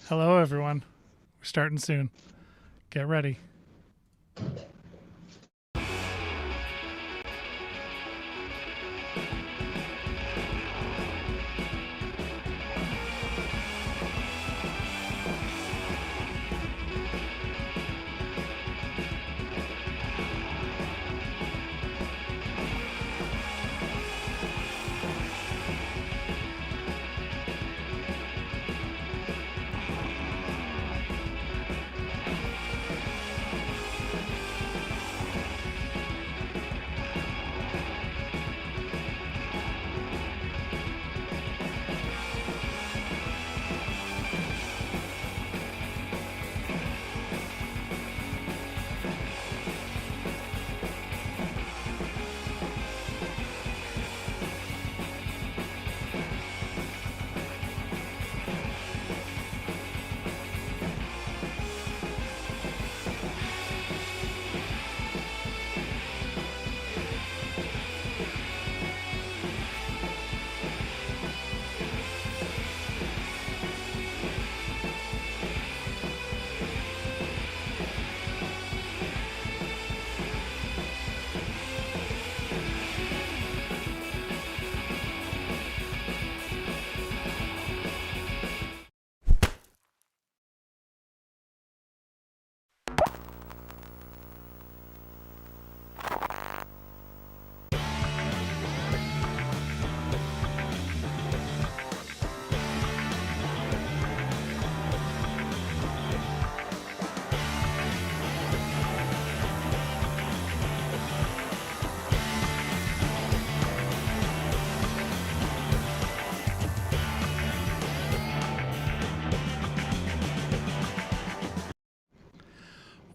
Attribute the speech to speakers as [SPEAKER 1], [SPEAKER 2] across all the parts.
[SPEAKER 1] Hello, everyone. We're starting soon. Get ready.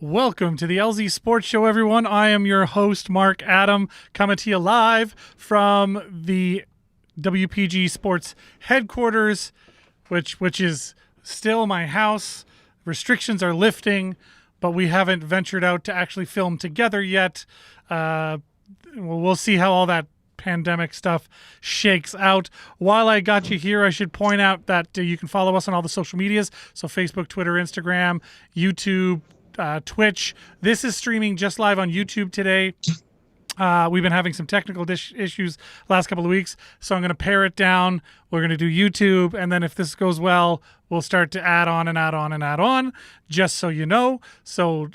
[SPEAKER 1] Welcome to the LZ Sports Show, everyone. I am your host, Mark Adam, coming to you live from the WPG Sports headquarters, which is still my house. Restrictions are lifting, but we haven't ventured out to actually film together yet. We'll see how all that pandemic stuff shakes out. While I got you here, I should point out that you can follow us on all the social medias. So Facebook, Twitter, Instagram, YouTube, Twitch. This is streaming just live on YouTube today. We've been having some technical issues last couple of weeks, so I'm going to pare it down. We're going to do YouTube, and then if this goes well, we'll start to add on and add on and add on, just so you know. So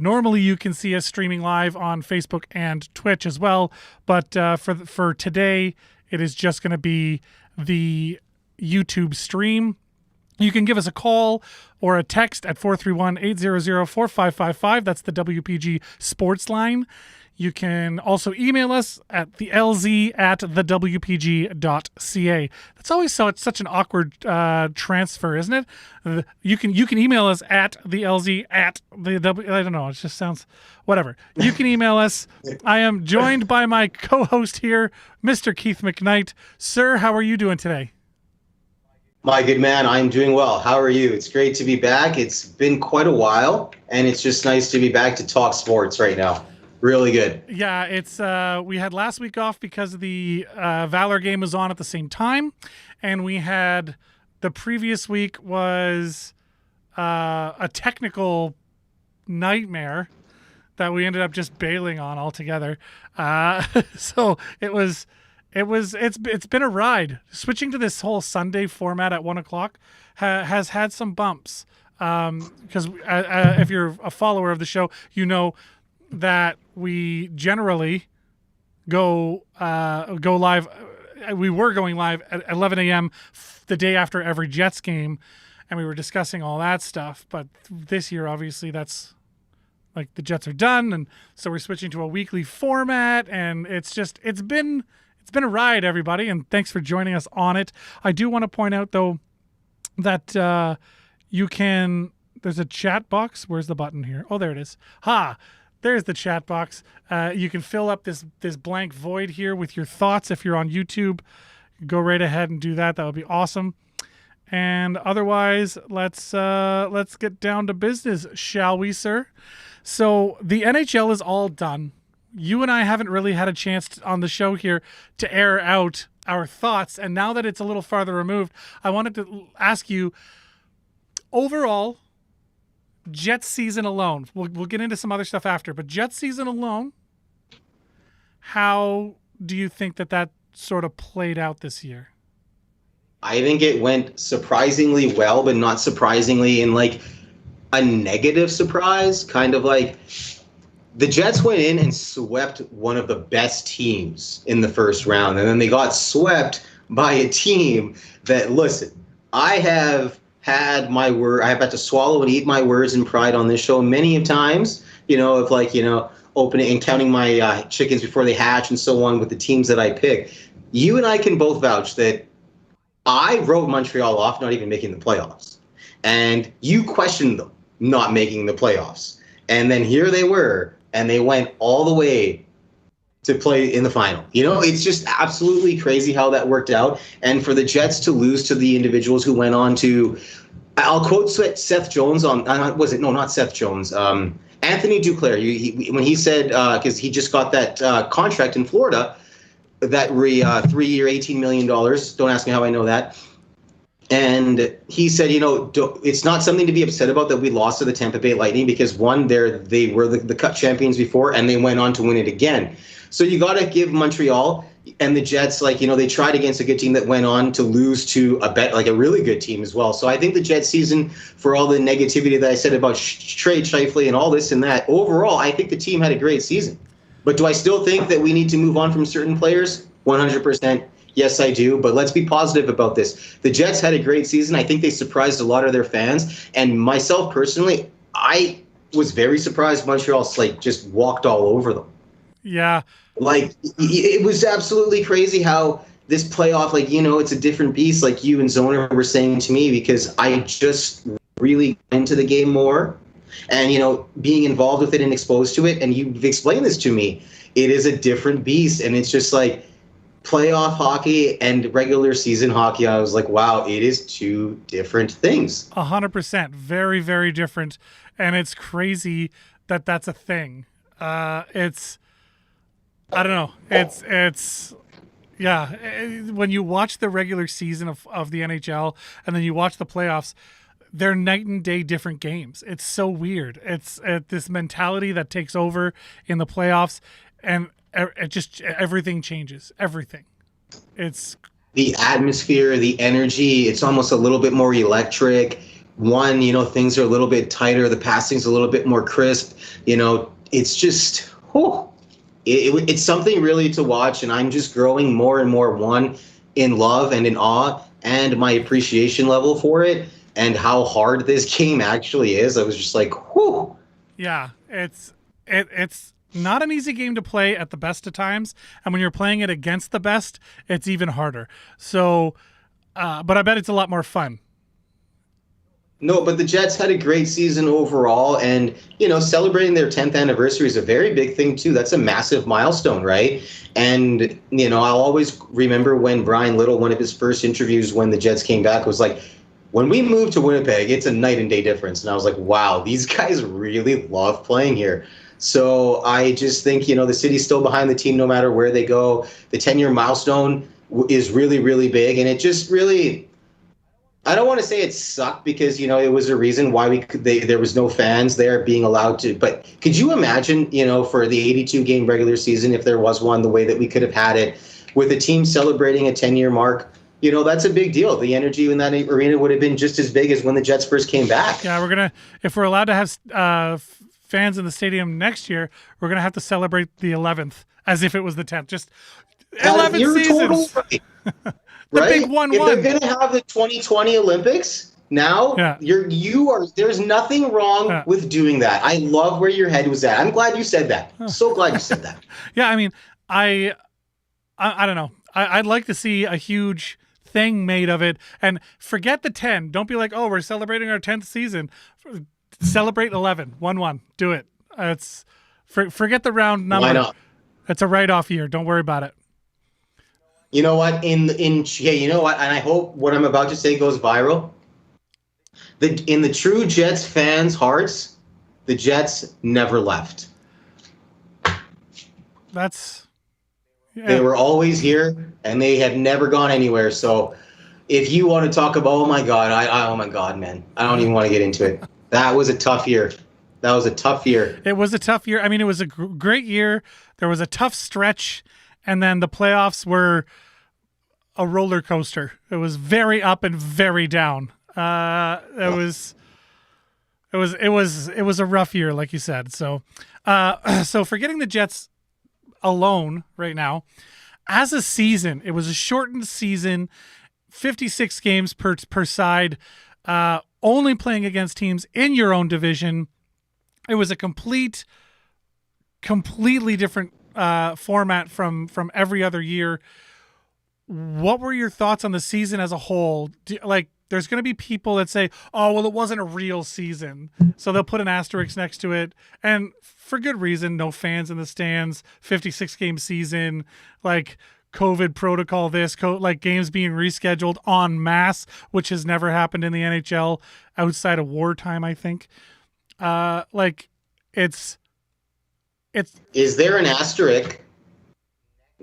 [SPEAKER 1] normally you can see us streaming live on Facebook and Twitch as well, but for today, it is just going to be the YouTube stream. You can give us a call or a text at 431-800-4555. That's the WPG Sports line. You can also email us at thelz@thewpg.ca. That's always it's such an awkward transfer, isn't it? You can email us at thelz at the W. I don't know. It just sounds whatever. You can email us. I am joined by my co-host here, Mr. Keith McKnight. Sir, how are you doing today?
[SPEAKER 2] My good man, I'm doing well. How are you? It's great to be back. It's been quite a while, and it's just nice to be back to talk sports right now. Really good.
[SPEAKER 1] Yeah, it's we had last week off because the Valour game was on at the same time, and we had the previous week was a technical nightmare that we ended up just bailing on altogether. So it's been a ride. Switching to this whole Sunday format at 1:00 has had some bumps. Because if you're a follower of the show, you know that we generally go live. We were going live at 11 a.m. the day after every Jets game, and we were discussing all that stuff. But this year, obviously, that's like the Jets are done, and so we're switching to a weekly format, and it's been a ride, everybody, and thanks for joining us on it. I do want to point out, though, that there's a chat box. Where's the button here? Oh, there it is. There's the chat box. You can fill up this blank void here with your thoughts if you're on YouTube. Go right ahead and do that. That would be awesome. And otherwise, let's get down to business, shall we, sir? So the NHL is all done. You and I haven't really had a chance on the show here to air out our thoughts. And now that it's a little farther removed, I wanted to ask you, overall, Jets season alone, we'll get into some other stuff after, but Jets season alone, how do you think that sort of played out this year?
[SPEAKER 2] I think it went surprisingly well, but not surprisingly in like a negative surprise. Kind of like the Jets went in and swept one of the best teams in the first round, and then they got swept by a team that, listen, I have had my word. I have had to swallow and eat my words and pride on this show many times, of like, opening and counting my chickens before they hatch and so on with the teams that I pick. You and I can both vouch that I wrote Montreal off not even making the playoffs. And you questioned them not making the playoffs. And then here they were, and they went all the way to play in the final. It's just absolutely crazy how that worked out. And for the Jets to lose to the individuals who went on to, I'll quote Seth Jones on, not Seth Jones, Anthony Duclair. When he said, because he just got that contract in Florida, that 3-year, $18 million. Don't ask me how I know that. And he said, it's not something to be upset about that we lost to the Tampa Bay Lightning because, one, they were the Cup champions before, and they went on to win it again. So you got to give Montreal and the Jets, they tried against a good team that went on to lose to a really good team as well. So I think the Jets season, for all the negativity that I said about trade Scheifele and all this and that, overall, I think the team had a great season. But do I still think that we need to move on from certain players? 100%. Yes, I do. But let's be positive about this. The Jets had a great season. I think they surprised a lot of their fans. And myself personally, I was very surprised Montreal just walked all over them.
[SPEAKER 1] Yeah.
[SPEAKER 2] It was absolutely crazy how this playoff, it's a different beast, like you and Zoner were saying to me, because I just really got into the game more and, being involved with it and exposed to it. And you've explained this to me. It is a different beast. And it's just like playoff hockey and regular season hockey. I was like, wow, it is two different things.
[SPEAKER 1] 100%. Very, very different. And it's crazy that that's a thing. I don't know. It's when you watch the regular season of the NHL and then you watch the playoffs, they're night and day different games. It's so weird. It's this mentality that takes over in the playoffs, and it just everything changes. Everything. It's
[SPEAKER 2] the atmosphere, the energy. It's almost a little bit more electric. One, things are a little bit tighter. The passing's a little bit more crisp. It's just. Whew. It's something really to watch, and I'm just growing more and more, one, in love and in awe and my appreciation level for it and how hard this game actually is. I was just like, whew.
[SPEAKER 1] Yeah, it's not an easy game to play at the best of times, and when you're playing it against the best, it's even harder. So, but I bet it's a lot more fun.
[SPEAKER 2] No, but the Jets had a great season overall, and, celebrating their 10th anniversary is a very big thing, too. That's a massive milestone, right? And, I'll always remember when Brian Little, one of his first interviews when the Jets came back, was like, when we moved to Winnipeg, it's a night and day difference. And I was like, wow, these guys really love playing here. So I just think, the city's still behind the team no matter where they go. The 10-year milestone is really, really big, and it just really... I don't want to say it sucked because, it was a reason why there was no fans there being allowed to. But could you imagine, for the 82-game regular season, if there was one, the way that we could have had it with a team celebrating a 10-year mark? That's a big deal. The energy in that arena would have been just as big as when the Jets first came back.
[SPEAKER 1] Yeah, if we're allowed to have fans in the stadium next year, we're going to have to celebrate the 11th as if it was the 10th. Just 11 seasons.
[SPEAKER 2] Totally right.
[SPEAKER 1] The
[SPEAKER 2] right?
[SPEAKER 1] big 1-1.
[SPEAKER 2] If they're going to have the 2020 Olympics now, there's nothing wrong with doing that. I love where your head was at. I'm glad you said that. So glad you said that.
[SPEAKER 1] Yeah, I mean, I don't know. I'd like to see a huge thing made of it, and forget the 10. Don't be like, oh, we're celebrating our 10th season. Celebrate 11, 1-1. Do it. Forget the round number.
[SPEAKER 2] Why not?
[SPEAKER 1] It's a write-off year. Don't worry about it.
[SPEAKER 2] You know what? You know what? And I hope what I'm about to say goes viral. In the true Jets fans' hearts, the Jets never left.
[SPEAKER 1] That's. Yeah.
[SPEAKER 2] They were always here, and they have never gone anywhere. So, if you want to talk about, oh my God, oh my God, man, I don't even want to get into it. That was a tough year. That was a tough year.
[SPEAKER 1] It was a tough year. I mean, it was a great year. There was a tough stretch, and then the playoffs were a roller coaster. It was very up and very down. It was a rough year, like you said. So, so forgetting the Jets alone right now, as a season, it was a shortened season, 56 games per side, only playing against teams in your own division. It was a completely different format from every other year. What were your thoughts on the season as a whole? There's going to be people that say, oh, well, it wasn't a real season. So they'll put an asterisk next to it. And for good reason, no fans in the stands, 56-game season, like COVID protocol, games being rescheduled en masse, which has never happened in the NHL outside of wartime, I think.
[SPEAKER 2] Is there an asterisk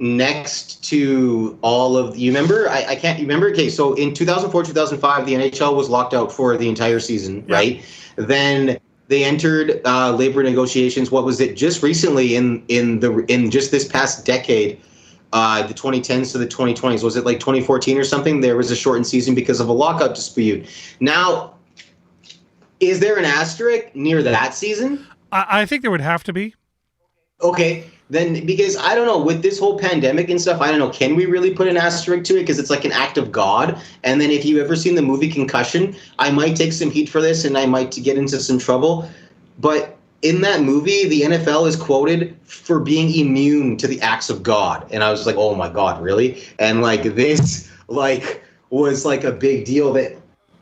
[SPEAKER 2] next to all of you remember I can't remember. Okay, so in 2004 2005 the NHL was locked out for the entire season, right? Then they entered labor negotiations. What was it just recently in just this past decade, the 2010s to the 2020s, was it like 2014 or something? There was a shortened season because of a lockout dispute. Now, is there an asterisk near that season?
[SPEAKER 1] I think there would have to be.
[SPEAKER 2] Okay, then, because I don't know, with this whole pandemic and stuff, I don't know, can we really put an asterisk to it? Because it's like an act of God. And then if you've ever seen the movie Concussion, I might take some heat for this and I might get into some trouble. But in that movie, the NFL is quoted for being immune to the acts of God. And I was like, oh my God, really? And this was like a big deal that,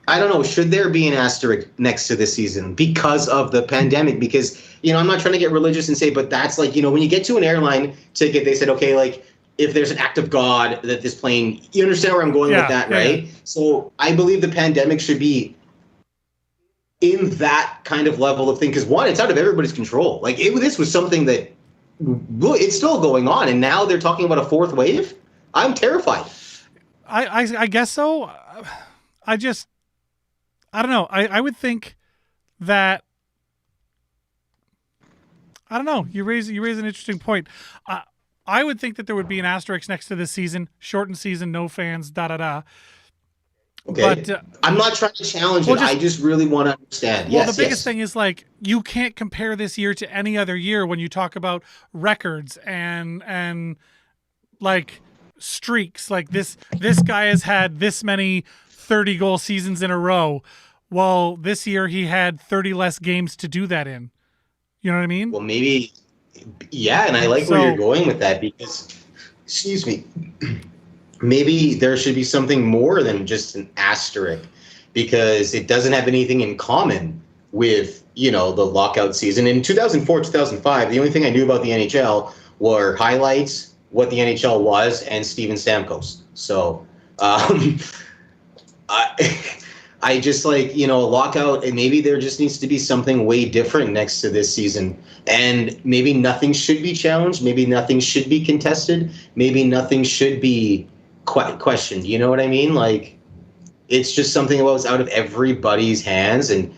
[SPEAKER 2] I don't know, should there be an asterisk next to this season because of the pandemic? Because, I'm not trying to get religious and say, but that's when you get to an airline ticket, they said, okay, if there's an act of God that this plane, you understand where I'm going with that, right? Yeah. So I believe the pandemic should be in that kind of level of thing. Because one, it's out of everybody's control. This was something that it's still going on. And now they're talking about a fourth wave. I'm terrified.
[SPEAKER 1] I guess so. I don't know. I would think that, I don't know. You raise an interesting point. I would think that there would be an asterisk next to this season, shortened season, no fans, Okay.
[SPEAKER 2] But I'm not trying to challenge it. I just really want to understand.
[SPEAKER 1] Well, the biggest thing is you can't compare this year to any other year when you talk about records and streaks. This guy has had this many 30-goal seasons in a row. Well, this year he had 30 less games to do that in. You know what I mean?
[SPEAKER 2] Well, maybe, yeah, and I like where you're going with that because, excuse me, maybe there should be something more than just an asterisk because it doesn't have anything in common with, the lockout season. In 2004, 2005, the only thing I knew about the NHL were highlights, what the NHL was, and Steven Stamkos. So, I just a lockout, and maybe there just needs to be something way different next to this season. And maybe nothing should be challenged. Maybe nothing should be contested. Maybe nothing should be questioned. You know what I mean? It's just something that was out of everybody's hands. And,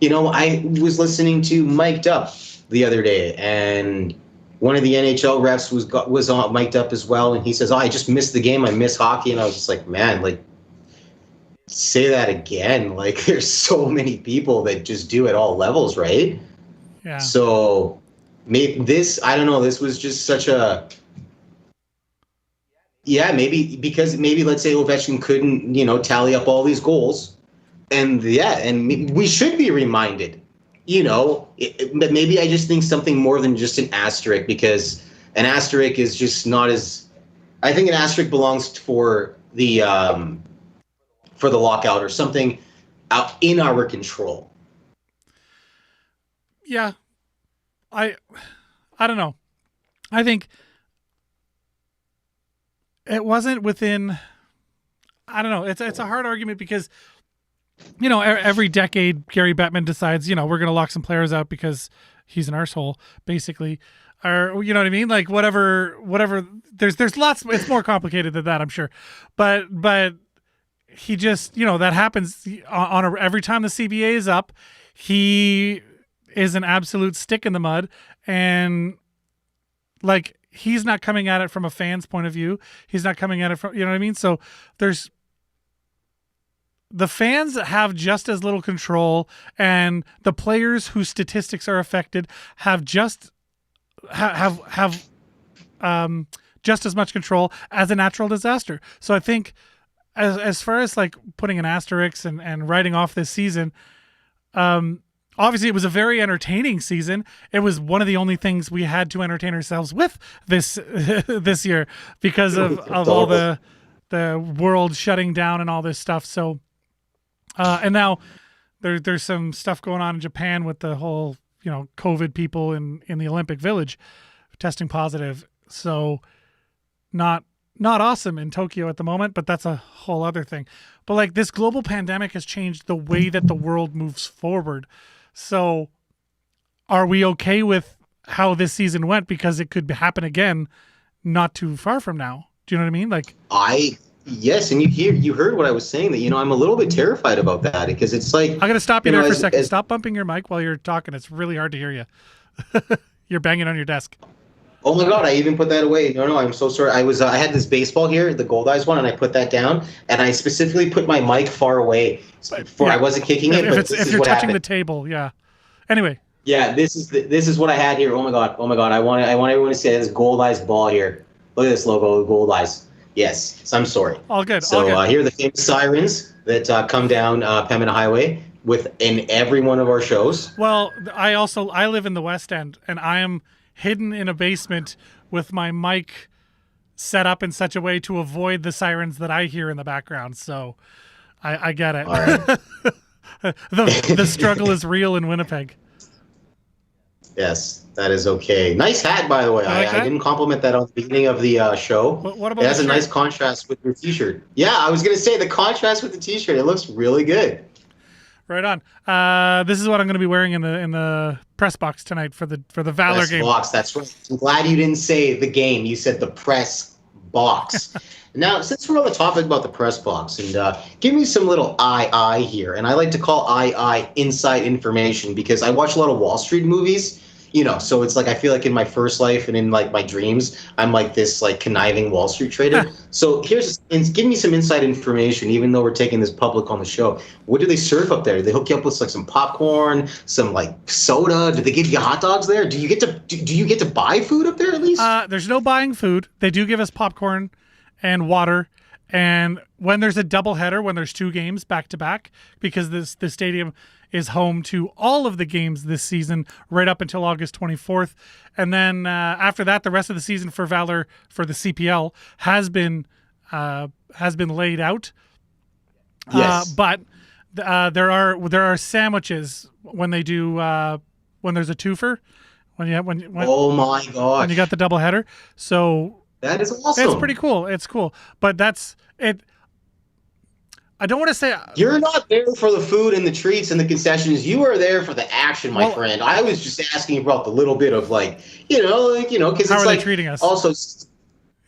[SPEAKER 2] I was listening to Mic'd Up the other day, and one of the NHL refs was on Mic'd Up as well. And he says, I just missed the game. I miss hockey. And I was just like, man, say that again. There's so many people that just do at all levels, right?
[SPEAKER 1] Yeah.
[SPEAKER 2] So maybe I don't know, this was just such a, maybe because let's say Ovechkin couldn't, tally up all these goals. And we should be reminded, but maybe I just think something more than just an asterisk, because an asterisk is just not as, I think an asterisk belongs for the lockout or something out in our control.
[SPEAKER 1] Yeah. I don't know. I think it wasn't within, I don't know. It's a hard argument because, every decade Gary Bettman decides, we're going to lock some players out because he's an arsehole, basically. Or, you know what I mean? Whatever, there's lots, it's more complicated than that, I'm sure. But he just, that happens every time the CBA is up. He is an absolute stick in the mud, and like he's not coming at it from a fan's point of view. He's not coming at it from, you know what I mean? So the fans have just as little control, and the players whose statistics are affected have just have just as much control as a natural disaster. So I think as far as like putting an asterisk and writing off this season, obviously it was a very entertaining season. It was one of the only things we had to entertain ourselves with this this year because of all the world shutting down and all this stuff. So and now there's some stuff going on in Japan with the whole, COVID people in the Olympic Village testing positive. So not awesome in Tokyo at the moment, but that's a whole other thing. But like this global pandemic has changed the way that the world moves forward. So are we okay with how this season went? Because it could happen again not too far from now. Do you know what I mean? Like
[SPEAKER 2] yes, and you heard what I was saying, that I'm a little bit terrified about that, because it's like
[SPEAKER 1] I'm gonna stop you there for a second. Stop bumping your mic while you're talking. It's really hard to hear you. You're banging on your desk.
[SPEAKER 2] Oh my God, I even put that away. No, I'm so sorry. I had this baseball here, the Gold Eyes one, and I put that down, and I specifically put my mic far away before I wasn't kicking it. But
[SPEAKER 1] if you're touching the table, yeah. Anyway.
[SPEAKER 2] Yeah, this is what I had here. Oh my God. I want everyone to see this Gold Eyes ball here. Look at this logo, Gold Eyes. Yes, so I'm sorry.
[SPEAKER 1] All good.
[SPEAKER 2] So here are the famous sirens that come down Pembina Highway in every one of our shows.
[SPEAKER 1] Well, I live in the West End, and I am hidden in a basement with my mic set up in such a way to avoid the sirens that I hear in the background. So I get it.
[SPEAKER 2] All right.
[SPEAKER 1] The struggle is real in Winnipeg.
[SPEAKER 2] Yes, that is okay. Nice hat, by the way. I didn't compliment that on the beginning of the show.
[SPEAKER 1] What about
[SPEAKER 2] it has a nice contrast with your T-shirt. Yeah, I was going to say the contrast with the T-shirt. It looks really good.
[SPEAKER 1] Right on. This is what I'm going to be wearing in the press box tonight for the Valour game.
[SPEAKER 2] Press box, that's right. I'm glad you didn't say the game. You said the press box. Now, since we're on the topic about the press box, and give me some little II here, and I like to call II inside information because I watch a lot of Wall Street movies. So it's like I feel like in my first life and in like my dreams, I'm like this like conniving Wall Street trader. So give me some inside information, even though we're taking this public on the show. What do they serve up there? Do they hook you up with like some popcorn, some like soda? Do they give you hot dogs there? Do you get to buy food up there at least?
[SPEAKER 1] There's no buying food. They do give us popcorn and water. And when there's a doubleheader, when there's two games back to back, because the stadium is home to all of the games this season right up until August 24th. And then after that, the rest of the season for Valour for the CPL has been laid out.
[SPEAKER 2] Yes.
[SPEAKER 1] But there are sandwiches when they do when there's a twofer.
[SPEAKER 2] Oh my gosh.
[SPEAKER 1] When you got the doubleheader. So
[SPEAKER 2] that is awesome.
[SPEAKER 1] It's pretty cool. It's cool. But that's it. I don't want to say
[SPEAKER 2] you're not there for the food and the treats and the concessions. You are there for the action, my friend. I was just asking about the little bit of because it's
[SPEAKER 1] how are
[SPEAKER 2] like
[SPEAKER 1] they treating us?
[SPEAKER 2] Also,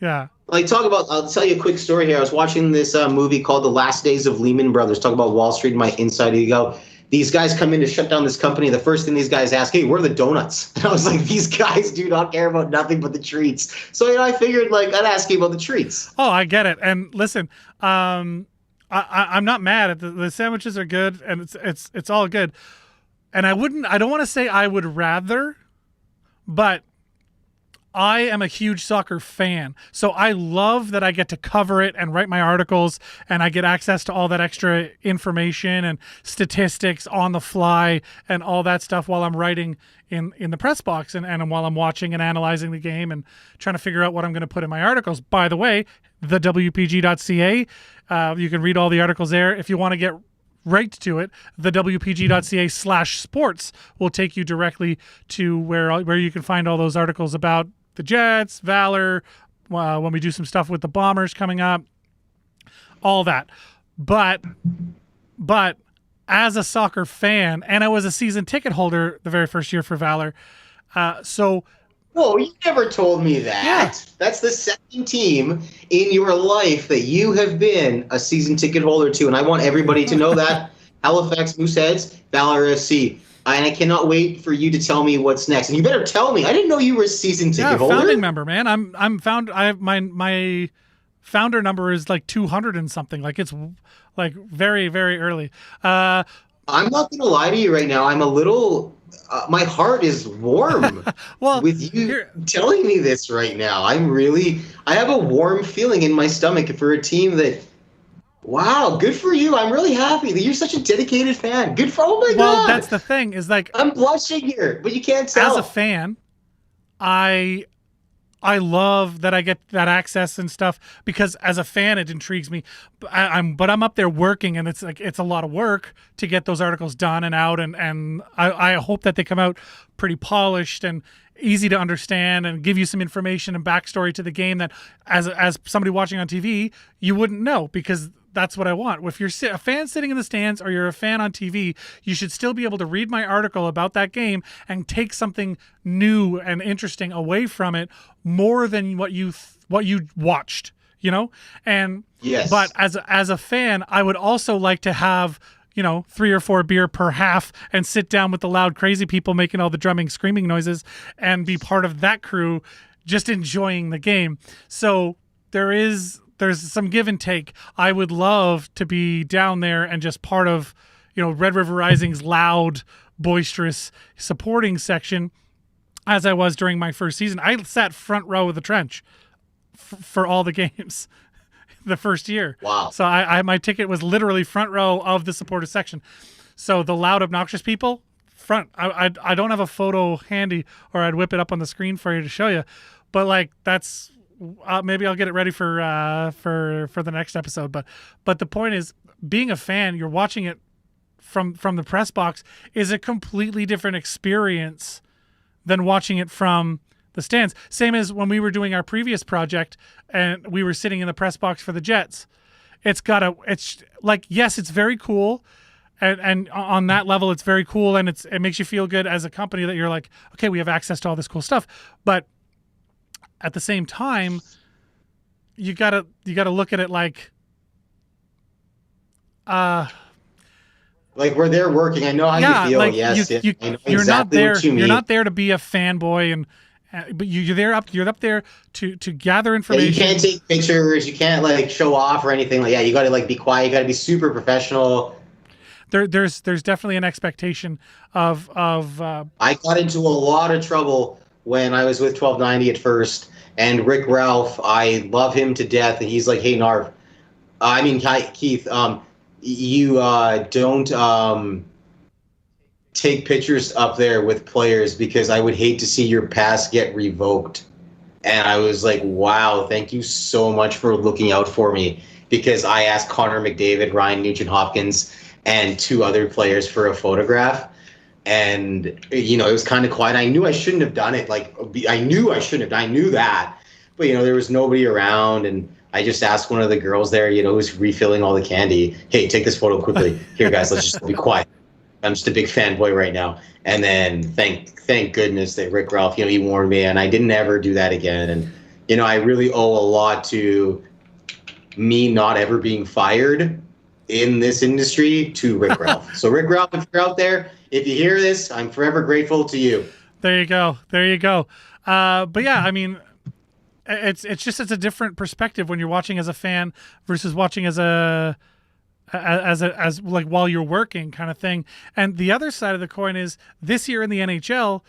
[SPEAKER 1] yeah.
[SPEAKER 2] Like I'll tell you a quick story here. I was watching this movie called The Last Days of Lehman Brothers. Talk about Wall Street and my inside ego. These guys come in to shut down this company. The first thing these guys ask, hey, where are the donuts? And I was like, these guys do not care about nothing but the treats. So I figured I'd ask you about the treats.
[SPEAKER 1] Oh, I get it. And listen, I'm not mad at the sandwiches are good and it's all good. And I don't want to say I would rather, but I am a huge soccer fan. So I love that I get to cover it and write my articles and I get access to all that extra information and statistics on the fly and all that stuff while I'm writing in the press box and while I'm watching and analyzing the game and trying to figure out what I'm going to put in my articles. By the way, the WPG.ca, you can read all the articles there. If you want to get right to it, the WPG.ca/sports will take you directly to where you can find all those articles about the Jets, Valour, when we do some stuff with the Bombers coming up, all that. But as a soccer fan, and I was a season ticket holder the very first year for Valour, so
[SPEAKER 2] Whoa, you never told me that.
[SPEAKER 1] Yeah.
[SPEAKER 2] That's the second team in your life that you have been a season ticket holder to, and I want everybody to know that. Halifax Mooseheads, Valour FC. And I cannot wait for you to tell me what's next. And you better tell me. I didn't know you were a season ticket holder.
[SPEAKER 1] Founding member, man. I have my founder number is like 200 and something. Like it's like very, very early.
[SPEAKER 2] I'm not going to lie to you right now. I'm a little. My heart is warm
[SPEAKER 1] well,
[SPEAKER 2] with you telling me this right now. I have a warm feeling in my stomach for a team that. Wow, good for you. I'm really happy that you're such a dedicated fan. Good for, oh my God.
[SPEAKER 1] Well, that's the thing is like.
[SPEAKER 2] I'm blushing here, but you can't tell.
[SPEAKER 1] As a fan, I love that I get that access and stuff because as a fan, it intrigues me. But I'm up there working, and it's like it's a lot of work to get those articles done and out, and I hope that they come out pretty polished and easy to understand and give you some information and backstory to the game that as somebody watching on TV you wouldn't know, because that's what I want. If you're a fan sitting in the stands or you're a fan on TV, you should still be able to read my article about that game and take something new and interesting away from it more than what you watched, you know? And
[SPEAKER 2] yes.
[SPEAKER 1] But as a fan, I would also like to have 3 or 4 beer per half and sit down with the loud crazy people making all the drumming, screaming noises and be part of that crew just enjoying the game. So there's some give and take. I would love to be down there and just part of, Red River Rising's loud, boisterous supporting section as I was during my first season. I sat front row of the trench for all the games the first year.
[SPEAKER 2] Wow.
[SPEAKER 1] So my ticket was literally front row of the supporter section. So the loud, obnoxious people, front. I don't have a photo handy, or I'd whip it up on the screen for you to show you. But like that's maybe I'll get it ready for the next episode. But the point is, being a fan, you're watching it from the press box is a completely different experience than watching it from the stands. Same as when we were doing our previous project and we were sitting in the press box for the Jets. It's like, yes, it's very cool. And on that level, it's very cool. And it makes you feel good as a company that you're like, okay, we have access to all this cool stuff. But at the same time, you gotta look at it like
[SPEAKER 2] where they're working. I know how you feel.
[SPEAKER 1] Like
[SPEAKER 2] yes, I know
[SPEAKER 1] you're
[SPEAKER 2] exactly
[SPEAKER 1] not there.
[SPEAKER 2] what you mean.
[SPEAKER 1] You're not there to be a fanboy, but you're up there to gather information.
[SPEAKER 2] Yeah, you can't take pictures. You can't like show off or anything. Like, yeah, you got to like be quiet. You got to be super professional.
[SPEAKER 1] There's definitely an expectation of.
[SPEAKER 2] I got into a lot of trouble when I was with 1290 at first, and Rick Ralph. I love him to death, and he's like, "Hey, Keith, you don't take pictures up there with players because I would hate to see your pass get revoked." And I was like, wow, thank you so much for looking out for me, because I asked Connor McDavid, Ryan Nugent-Hopkins, and 2 other players for a photograph. And, it was kind of quiet. I knew I shouldn't have done it. I knew that. But, there was nobody around, and I just asked one of the girls there, who's refilling all the candy, hey, take this photo quickly. Here, guys, let's just be quiet. I'm just a big fanboy right now. And then thank goodness that Rick Ralph, he warned me, and I didn't ever do that again. And, I really owe a lot to me not ever being fired in this industry to Rick Ralph. So Rick Ralph, if you're out there, if you hear this, I'm forever grateful to you.
[SPEAKER 1] There you go. But yeah, I mean, it's a different perspective when you're watching as a fan versus watching as like while you're working kind of thing. And the other side of the coin is this year in the NHL,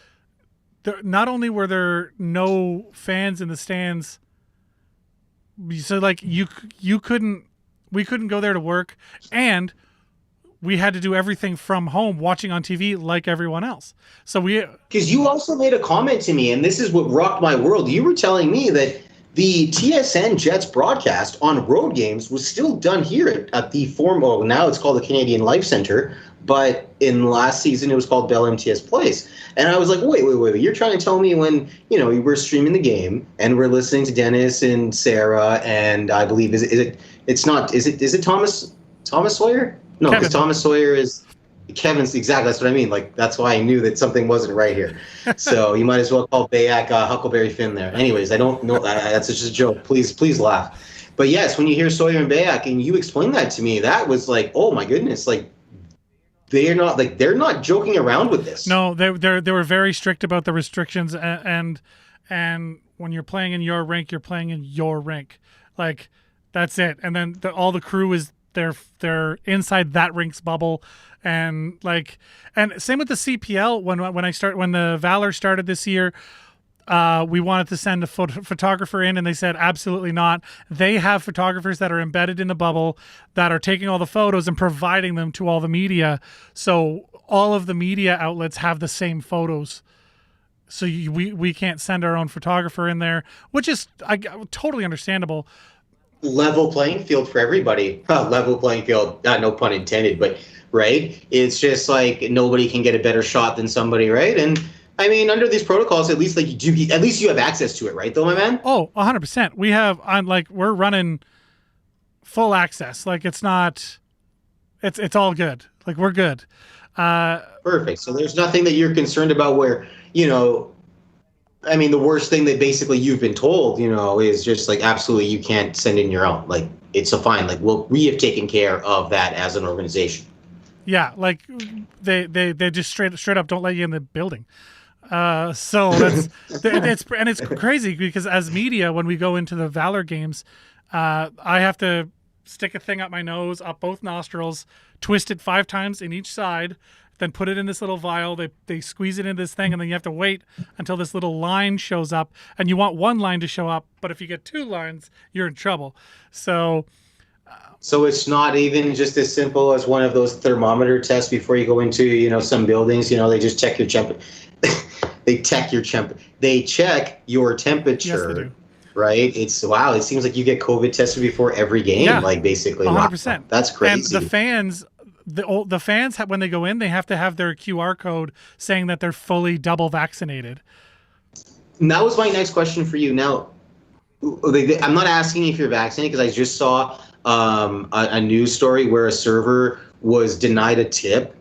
[SPEAKER 1] not only were there no fans in the stands, so like we couldn't go there to work, and we had to do everything from home, watching on TV like everyone else. So
[SPEAKER 2] because you also made a comment to me, and this is what rocked my world. You were telling me that the TSN Jets broadcast on road games was still done here at the former, now it's called the Canadian Life Center, but in last season it was called Bell MTS Place. And I was like, wait, you're trying to tell me when, we were streaming the game and we're listening to Dennis and Sarah, and I believe, is it Thomas Sawyer? No, because Thomas Sawyer is Kevin's exactly. That's what I mean. Like that's why I knew that something wasn't right here. So you might as well call Bayak Huckleberry Finn there. Anyways, I don't know. That's just a joke. Please laugh. But yes, when you hear Sawyer and Bayak and you explain that to me, that was like, oh my goodness, like they're not joking around with this.
[SPEAKER 1] No, they were very strict about the restrictions, and when you're playing in your rink, you're playing in your rink. Like that's it. And then all the crew is they're inside that rink's bubble, and same with the CPL. When the Valour started this year, we wanted to send a photographer in, and they said absolutely not. They have photographers that are embedded in the bubble that are taking all the photos and providing them to all the media. So all of the media outlets have the same photos. So we can't send our own photographer in there, which is totally understandable.
[SPEAKER 2] Level playing field for everybody. Level playing field, no pun intended, but right? It's just like nobody can get a better shot than somebody, right? And I mean, under these protocols, at least you have access to it, right? Though, my man.
[SPEAKER 1] Oh, 100%. We have we're running full access. Like it's all good. Like we're good.
[SPEAKER 2] Perfect. So there's nothing that you're concerned about where, I mean, the worst thing that basically you've been told, is just like, absolutely, you can't send in your own. Like, it's a fine. Like, we have taken care of that as an organization.
[SPEAKER 1] Yeah. Like they just straight up don't let you in the building. So it's crazy because as media, when we go into the Valour games, I have to stick a thing up my nose, up both nostrils, twist it 5 times in each side, then put it in this little vial. They squeeze it into this thing, and then you have to wait until this little line shows up. And you want one line to show up, but if you get 2 lines, you're in trouble. So
[SPEAKER 2] it's not even just as simple as one of those thermometer tests before you go into, some buildings. They just check your temperature. They check your temperature.
[SPEAKER 1] Yes, they do.
[SPEAKER 2] Right? It seems like you get COVID tested before every game. Yeah, like basically
[SPEAKER 1] 100%.
[SPEAKER 2] That's crazy.
[SPEAKER 1] And the fans when they go in, they have to have their QR code saying that they're fully double vaccinated.
[SPEAKER 2] And that was my next question for you. Now, I'm not asking if you're vaccinated because I just saw a news story where a server was denied a tip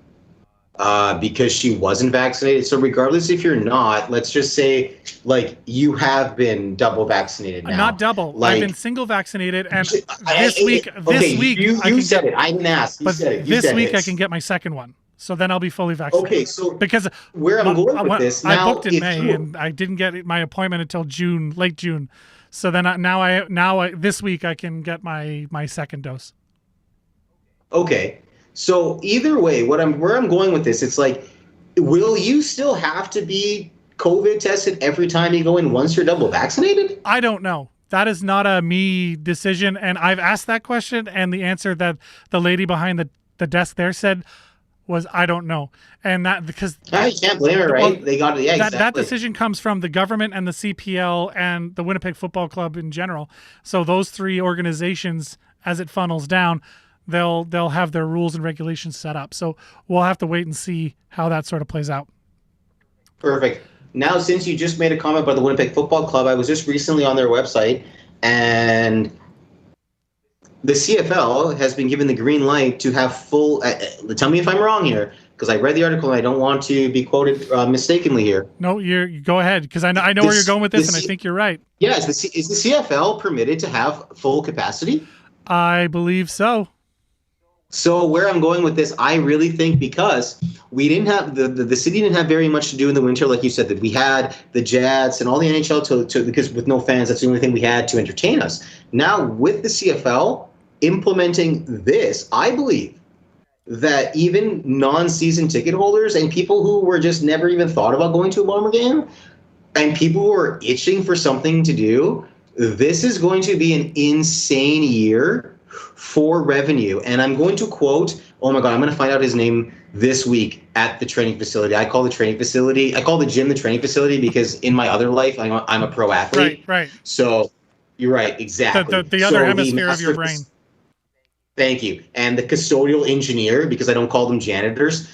[SPEAKER 2] because she wasn't vaccinated. So regardless if you're not, let's just say like you have been double vaccinated now.
[SPEAKER 1] Not double. I've been single vaccinated, and this week
[SPEAKER 2] you said it. I didn't ask. You said it.
[SPEAKER 1] This week I can get my second one. So then I'll be fully vaccinated.
[SPEAKER 2] Okay, so
[SPEAKER 1] because
[SPEAKER 2] where I'm going with this now,
[SPEAKER 1] I booked in May and I didn't get my appointment until late June. So then this week I can get my second dose.
[SPEAKER 2] Okay. So either way, where I'm going with this, it's like, will you still have to be COVID tested every time you go in once you're double vaccinated?
[SPEAKER 1] I don't know. That is not a me decision. And I've asked that question, and the answer that the lady behind the desk there said was, I don't know. And that because
[SPEAKER 2] I can't blame her, right? They got it. Yeah, exactly.
[SPEAKER 1] That decision comes from the government and the CPL and the Winnipeg Football Club in general. So those 3 organizations, as it funnels down, they'll have their rules and regulations set up. So we'll have to wait and see how that sort of plays out.
[SPEAKER 2] Perfect. Now, since you just made a comment about the Winnipeg Football Club, I was just recently on their website, and the CFL has been given the green light to have full tell me if I'm wrong here, because I read the article and I don't want to be quoted mistakenly here.
[SPEAKER 1] No, you go ahead, because I know where you're going with this, and I think you're right.
[SPEAKER 2] Yeah, is the CFL permitted to have full capacity?
[SPEAKER 1] I believe so.
[SPEAKER 2] So where I'm going with this, I really think because we didn't have the city didn't have very much to do in the winter, like you said, that we had the Jets and all the NHL to because with no fans, that's the only thing we had to entertain us. Now with the CFL implementing this, I believe that even non-season ticket holders and people who were just never even thought about going to a Bomber game and people who are itching for something to do, this is going to be an insane year for revenue. And I'm going to quote, oh my God, I'm going to find out his name this week at the training facility. I call the gym the training facility because in my other life, I'm a pro athlete.
[SPEAKER 1] Right.
[SPEAKER 2] So you're right. Exactly.
[SPEAKER 1] The other hemisphere of your brain.
[SPEAKER 2] Thank you. And the custodial engineer, because I don't call them janitors,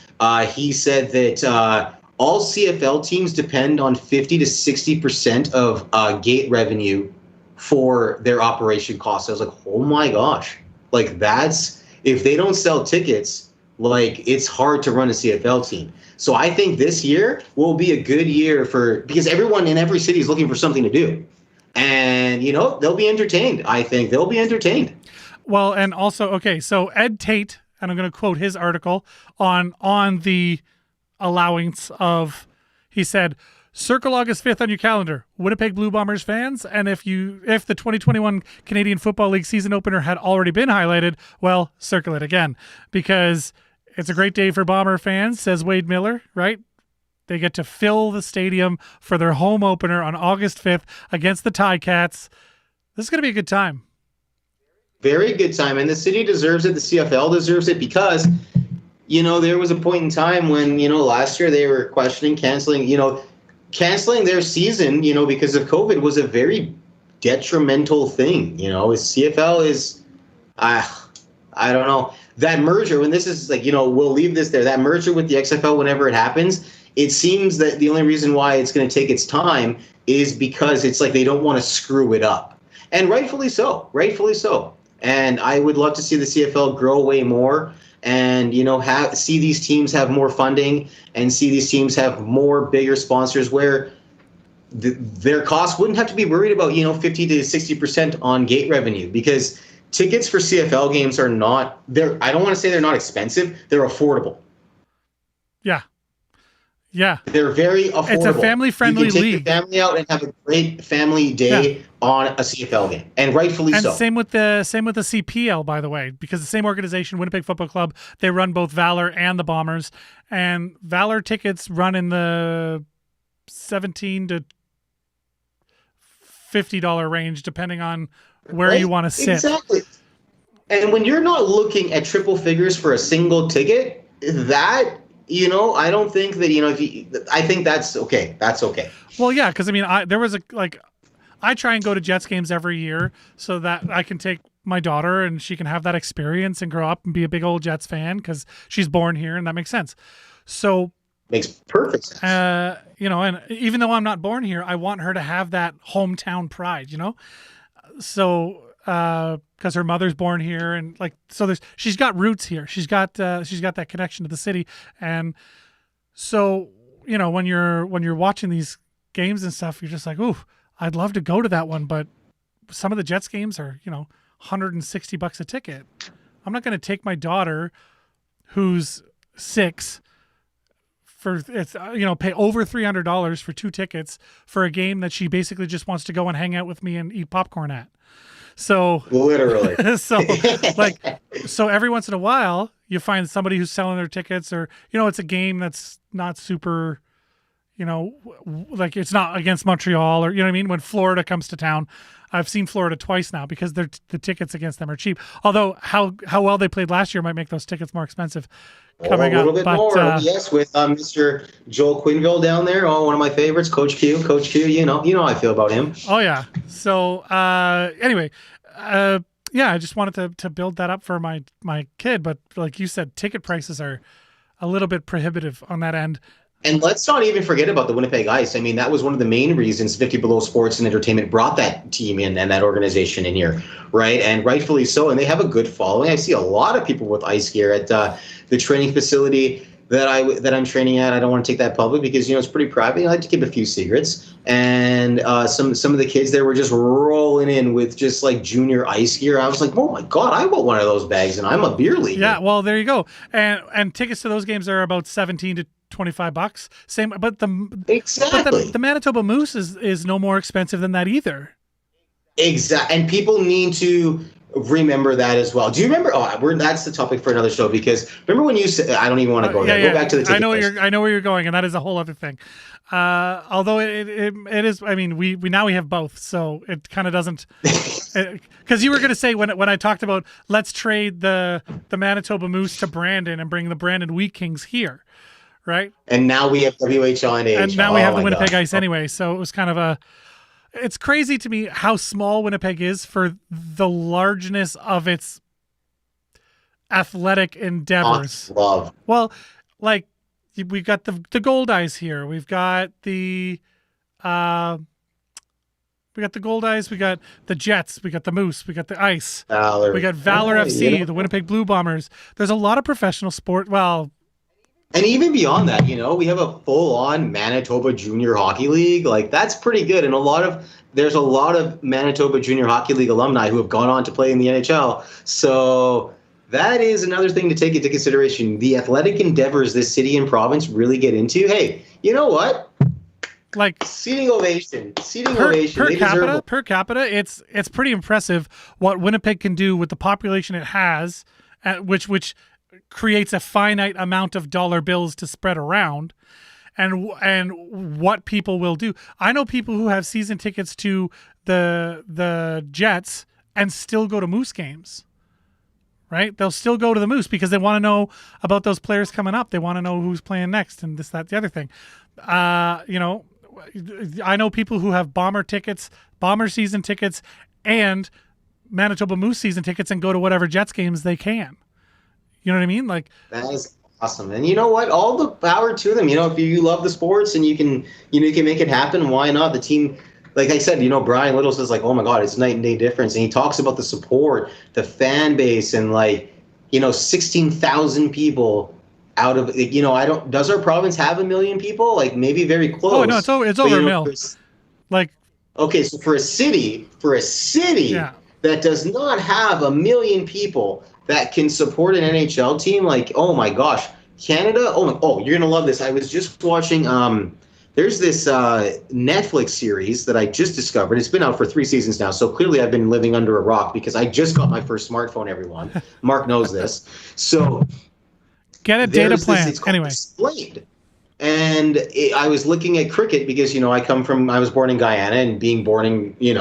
[SPEAKER 2] he said that all CFL teams depend on 50 to 60% of gate revenue for their operation costs. I was like, oh my gosh, like that's, if they don't sell tickets, Like, it's hard to run a CFL team. So I think this year will be a good year because everyone in every city is looking for something to do. And, they'll be entertained. I think they'll be entertained.
[SPEAKER 1] Well, and also, okay, so Ed Tate, and I'm going to quote his article on the allowance of, he said, circle August 5th on your calendar, Winnipeg Blue Bombers fans, and if the 2021 Canadian Football League season opener had already been highlighted, well, circle it again, because it's a great day for Bomber fans, says Wade Miller, right? They get to fill the stadium for their home opener on August 5th against the Ticats. This is going to be a good time.
[SPEAKER 2] Very good time, and the city deserves it. The CFL deserves it because, there was a point in time when, last year they were questioning canceling their season, because of COVID was a very detrimental thing. CFL is, I don't know. That merger, when this is we'll leave this there. That merger with the XFL, whenever it happens, it seems that the only reason why it's going to take its time is because it's like they don't want to screw it up. And rightfully so. And I would love to see the CFL grow way more and, see these teams have more funding and see these teams have more bigger sponsors where their costs wouldn't have to be worried about, 50 to 60% on gate revenue, because tickets for CFL games are not, I don't want to say they're not expensive. They're affordable.
[SPEAKER 1] Yeah.
[SPEAKER 2] They're very affordable.
[SPEAKER 1] It's a family-friendly league.
[SPEAKER 2] You can take your family out and have a great family day on a CFL game, and rightfully so.
[SPEAKER 1] And same with the CPL, by the way, because the same organization, Winnipeg Football Club, they run both Valour and the Bombers, and Valour tickets run in the $17 to $50 range, depending on where you want to sit.
[SPEAKER 2] Exactly. And when you're not looking at triple figures for a single ticket, that, I don't think that, I think that's okay. That's okay.
[SPEAKER 1] Well, yeah, because I try and go to Jets games every year so that I can take my daughter and she can have that experience and grow up and be a big old Jets fan because she's born here, and that makes sense. So
[SPEAKER 2] makes perfect sense.
[SPEAKER 1] And even though I'm not born here, I want her to have that hometown pride, So because her mother's born here, and she's got roots here. She's got that connection to the city, and so when you're watching these games and stuff, you're just like, ooh, I'd love to go to that one, but some of the Jets games are $160 a ticket. I'm not going to take my daughter, who's 6, pay over $300 for 2 tickets for a game that she basically just wants to go and hang out with me and eat popcorn at. So
[SPEAKER 2] literally,
[SPEAKER 1] so every once in a while you find somebody who's selling their tickets, or it's a game that's not super, it's not against Montreal, or what I mean. When Florida comes to town, I've seen Florida twice now because the tickets against them are cheap. Although how well they played last year might make those tickets more expensive coming
[SPEAKER 2] a little
[SPEAKER 1] up.
[SPEAKER 2] bit more, yes, with Mr. Joel Quinville down there. Oh, one of my favorites, Coach Q. You know how I feel about him.
[SPEAKER 1] Oh yeah. So anyway, I just wanted to build that up for my kid, but like you said, ticket prices are a little bit prohibitive on that end.
[SPEAKER 2] And let's not even forget about the Winnipeg Ice. I mean, that was one of the main reasons 50 Below Sports and Entertainment brought that team in and that organization in here, right? And rightfully so. And they have a good following. I see a lot of people with ice gear at the training facility that I'm training at. I don't want to take that public because it's pretty private. I like to keep a few secrets. And some of the kids there were just rolling in with just like junior ice gear. I was like, oh my God, I want one of those bags, and I'm a beer leaguer.
[SPEAKER 1] Yeah, well, there you go. And tickets to those games are about $17 to $25. Same, but the Manitoba Moose is no more expensive than that either.
[SPEAKER 2] Exactly, and people need to remember that as well. Do you remember? That's the topic for another show, because remember when you said, I don't even want to go there. Go back to the ticket price.
[SPEAKER 1] I know where you're going, and that is a whole other thing. Although it is, I mean, we now have both, so it kind of doesn't. Because you were going to say when I talked about let's trade the Manitoba Moose to Brandon and bring the Brandon Wheat Kings here. Right.
[SPEAKER 2] And now we have WHL and AHL.
[SPEAKER 1] And now we have the Winnipeg Ice anyway. So it was kind of it's crazy to me how small Winnipeg is for the largeness of its athletic endeavors.
[SPEAKER 2] Love.
[SPEAKER 1] Well, like we've got the Gold Eyes here. We've got the We got the Gold Eyes. We got the Jets. We got the Moose. We got the Ice.
[SPEAKER 2] Valor.
[SPEAKER 1] We got Valour FC,
[SPEAKER 2] you know,
[SPEAKER 1] the Winnipeg Blue Bombers. There's a lot of professional sport. Well,
[SPEAKER 2] and even beyond that, we have a full-on Manitoba Junior Hockey League. Like, that's pretty good. And there's a lot of Manitoba Junior Hockey League alumni who have gone on to play in the NHL. So that is another thing to take into consideration. The athletic endeavors this city and province really get into. Hey, you know what?
[SPEAKER 1] like
[SPEAKER 2] Seating ovation.
[SPEAKER 1] Per capita, it's pretty impressive what Winnipeg can do with the population it has, which creates a finite amount of dollar bills to spread around, and what people will do. I know people who have season tickets to the Jets and still go to Moose games. Right? They'll still go to the Moose because they want to know about those players coming up. They want to know who's playing next and this, that, the other thing. I know people who have Bomber season tickets, and Manitoba Moose season tickets, and go to whatever Jets games they can. You know what I mean? Like,
[SPEAKER 2] that is awesome. And you know what? All the power to them. If you love the sports and you can make it happen, why not? The team, like I said, Brian Little says, like, oh my God, it's night and day difference. And he talks about the support, the fan base, and 16,000 people out of, does our province have 1 million people? Like, maybe very close.
[SPEAKER 1] Oh no, it's over a mil.
[SPEAKER 2] Okay, so for a city that does not have 1 million people that can support an NHL team, like, oh my gosh, Canada. You're gonna love this. I was just watching. There's this Netflix series that I just discovered. It's been out for 3 seasons now, so clearly I've been living under a rock because I just got my first smartphone. Everyone, Mark knows this. So
[SPEAKER 1] get a data plan. Anyway,
[SPEAKER 2] Explained. And I was looking at cricket because I was born in Guyana, and being born in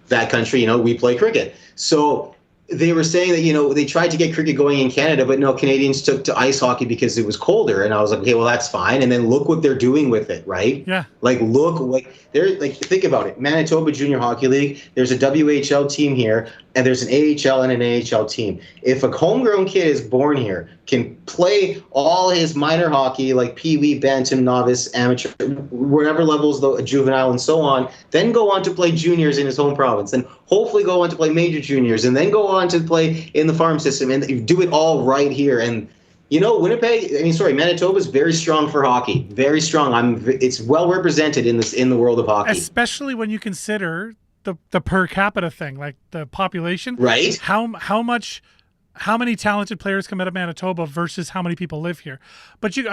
[SPEAKER 2] that country, we play cricket. So they were saying that, they tried to get cricket going in Canada, but no, Canadians took to ice hockey because it was colder. And I was like, okay, well, that's fine. And then look what they're doing with it, right?
[SPEAKER 1] Yeah.
[SPEAKER 2] Think about it. Manitoba Junior Hockey League, there's a WHL team here, and there's an AHL and an AHL team. If a homegrown kid is born here, can play all his minor hockey, like pee-wee, bantam, novice, amateur, whatever levels, though, juvenile, and so on, then go on to play juniors in his home province, and hopefully go on to play major juniors, and then go on to play in the farm system, and do it all right here. And Manitoba is very strong for hockey. Very strong. It's well represented in the world of hockey.
[SPEAKER 1] Especially when you consider the per capita thing, like the population.
[SPEAKER 2] Right.
[SPEAKER 1] How many talented players come out of Manitoba versus how many people live here? But you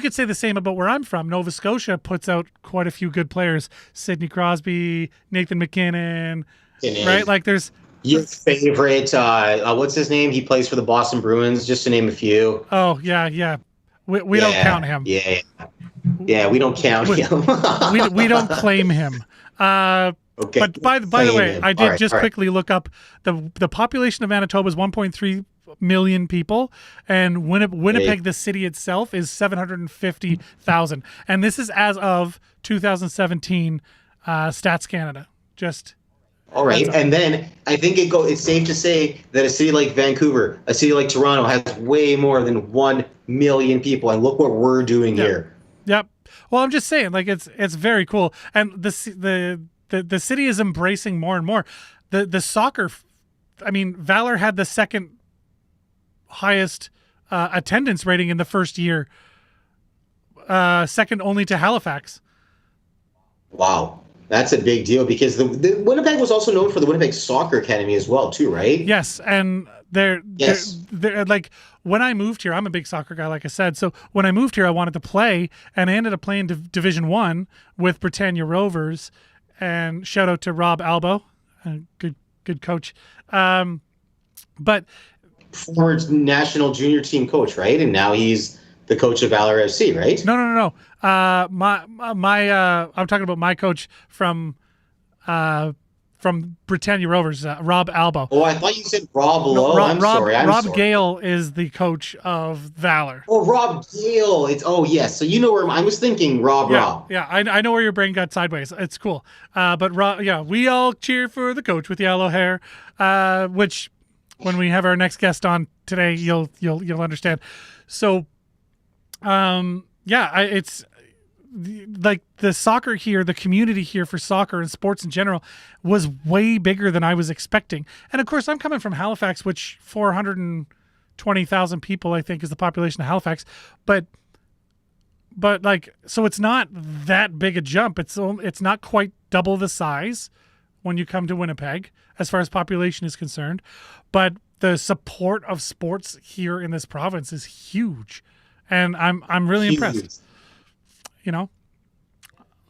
[SPEAKER 1] could say the same about where I'm from. Nova Scotia puts out quite a few good players. Sidney Crosby, Nathan McKinnon, right? Like there's
[SPEAKER 2] your favorite, what's his name? He plays for the Boston Bruins, just to name a few.
[SPEAKER 1] Oh, yeah. We don't count him.
[SPEAKER 2] Yeah, we don't count him.
[SPEAKER 1] we don't claim him. Okay. But by the way, I did quickly look up the population of Manitoba is 1.3 million people, and Winnipeg, the city itself, is 750,000. And this is as of 2017 Stats Canada.
[SPEAKER 2] All right, and then I think it's safe to say that a city like Vancouver, a city like Toronto, has way more than 1 million people, and look what we're doing here.
[SPEAKER 1] Yep. Well, I'm just saying, like it's very cool, and the city is embracing more and more the soccer. Valour had the second highest attendance rating in the first year, second only to Halifax.
[SPEAKER 2] Wow. That's a big deal because the Winnipeg was also known for the Winnipeg Soccer Academy as well, too, right?
[SPEAKER 1] Yes, and they're like, when I moved here, I'm a big soccer guy, like I said. So when I moved here, I wanted to play, and I ended up playing Division 1 with Britannia Rovers. And shout out to Rob Albo, good coach. But
[SPEAKER 2] former national junior team coach, right? And now he's the coach of Valour FC, right?
[SPEAKER 1] No. I'm talking about my coach from Britannia Rovers, Rob Albo.
[SPEAKER 2] Oh, I thought you said Rob Lowe. I'm sorry.
[SPEAKER 1] Rob Gale is the coach of Valour.
[SPEAKER 2] Oh, Rob Gale. Yes. So you know where I was thinking Rob.
[SPEAKER 1] Yeah. I know where your brain got sideways. It's cool. But Rob, we all cheer for the coach with yellow hair, which when we have our next guest on today, you'll understand. So, it's like the soccer here, the community here for soccer and sports in general was way bigger than I was expecting. And of course, I'm coming from Halifax, which 420,000 people, I think, is the population of Halifax. But like, so it's not that big a jump. It's not quite double the size when you come to Winnipeg as far as population is concerned. But the support of sports here in this province is huge. And I'm really impressed. You know?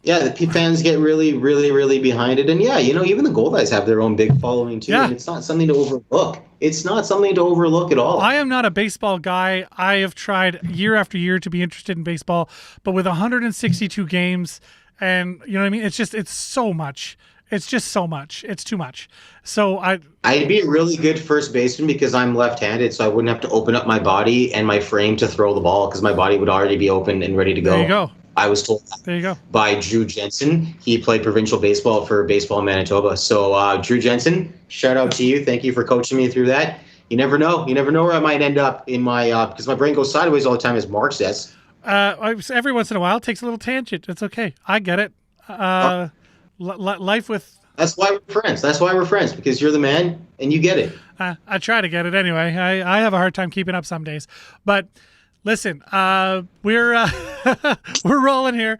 [SPEAKER 2] Yeah, the fans get really, really, really behind it. And yeah, you know, even the Gold Eyes have their own big following too.
[SPEAKER 1] Yeah.
[SPEAKER 2] And it's not something to overlook. It's not something to overlook at all.
[SPEAKER 1] I am not a baseball guy. I have tried year after year to be interested in baseball, but with 162 games and, you know what I mean? It's so much. It's just so much. It's too much. So
[SPEAKER 2] I'd be a really good first baseman because I'm left-handed, so I wouldn't have to open up my body and my frame to throw the ball because my body would already be open and ready to go.
[SPEAKER 1] There you go.
[SPEAKER 2] I was told that
[SPEAKER 1] there you go.
[SPEAKER 2] by Drew Jensen. He played provincial baseball for Baseball Manitoba. So Drew Jensen, shout out to you. Thank you for coaching me through that. You never know. You never know where I might end up in my because my brain goes sideways all the time, as Mark says.
[SPEAKER 1] Every once in a while, it takes a little tangent. It's okay. I get it. Life with...
[SPEAKER 2] That's why we're friends. That's why we're friends, because you're the man and you get it.
[SPEAKER 1] I try to get it anyway. I have a hard time keeping up some days. But listen, we're rolling here.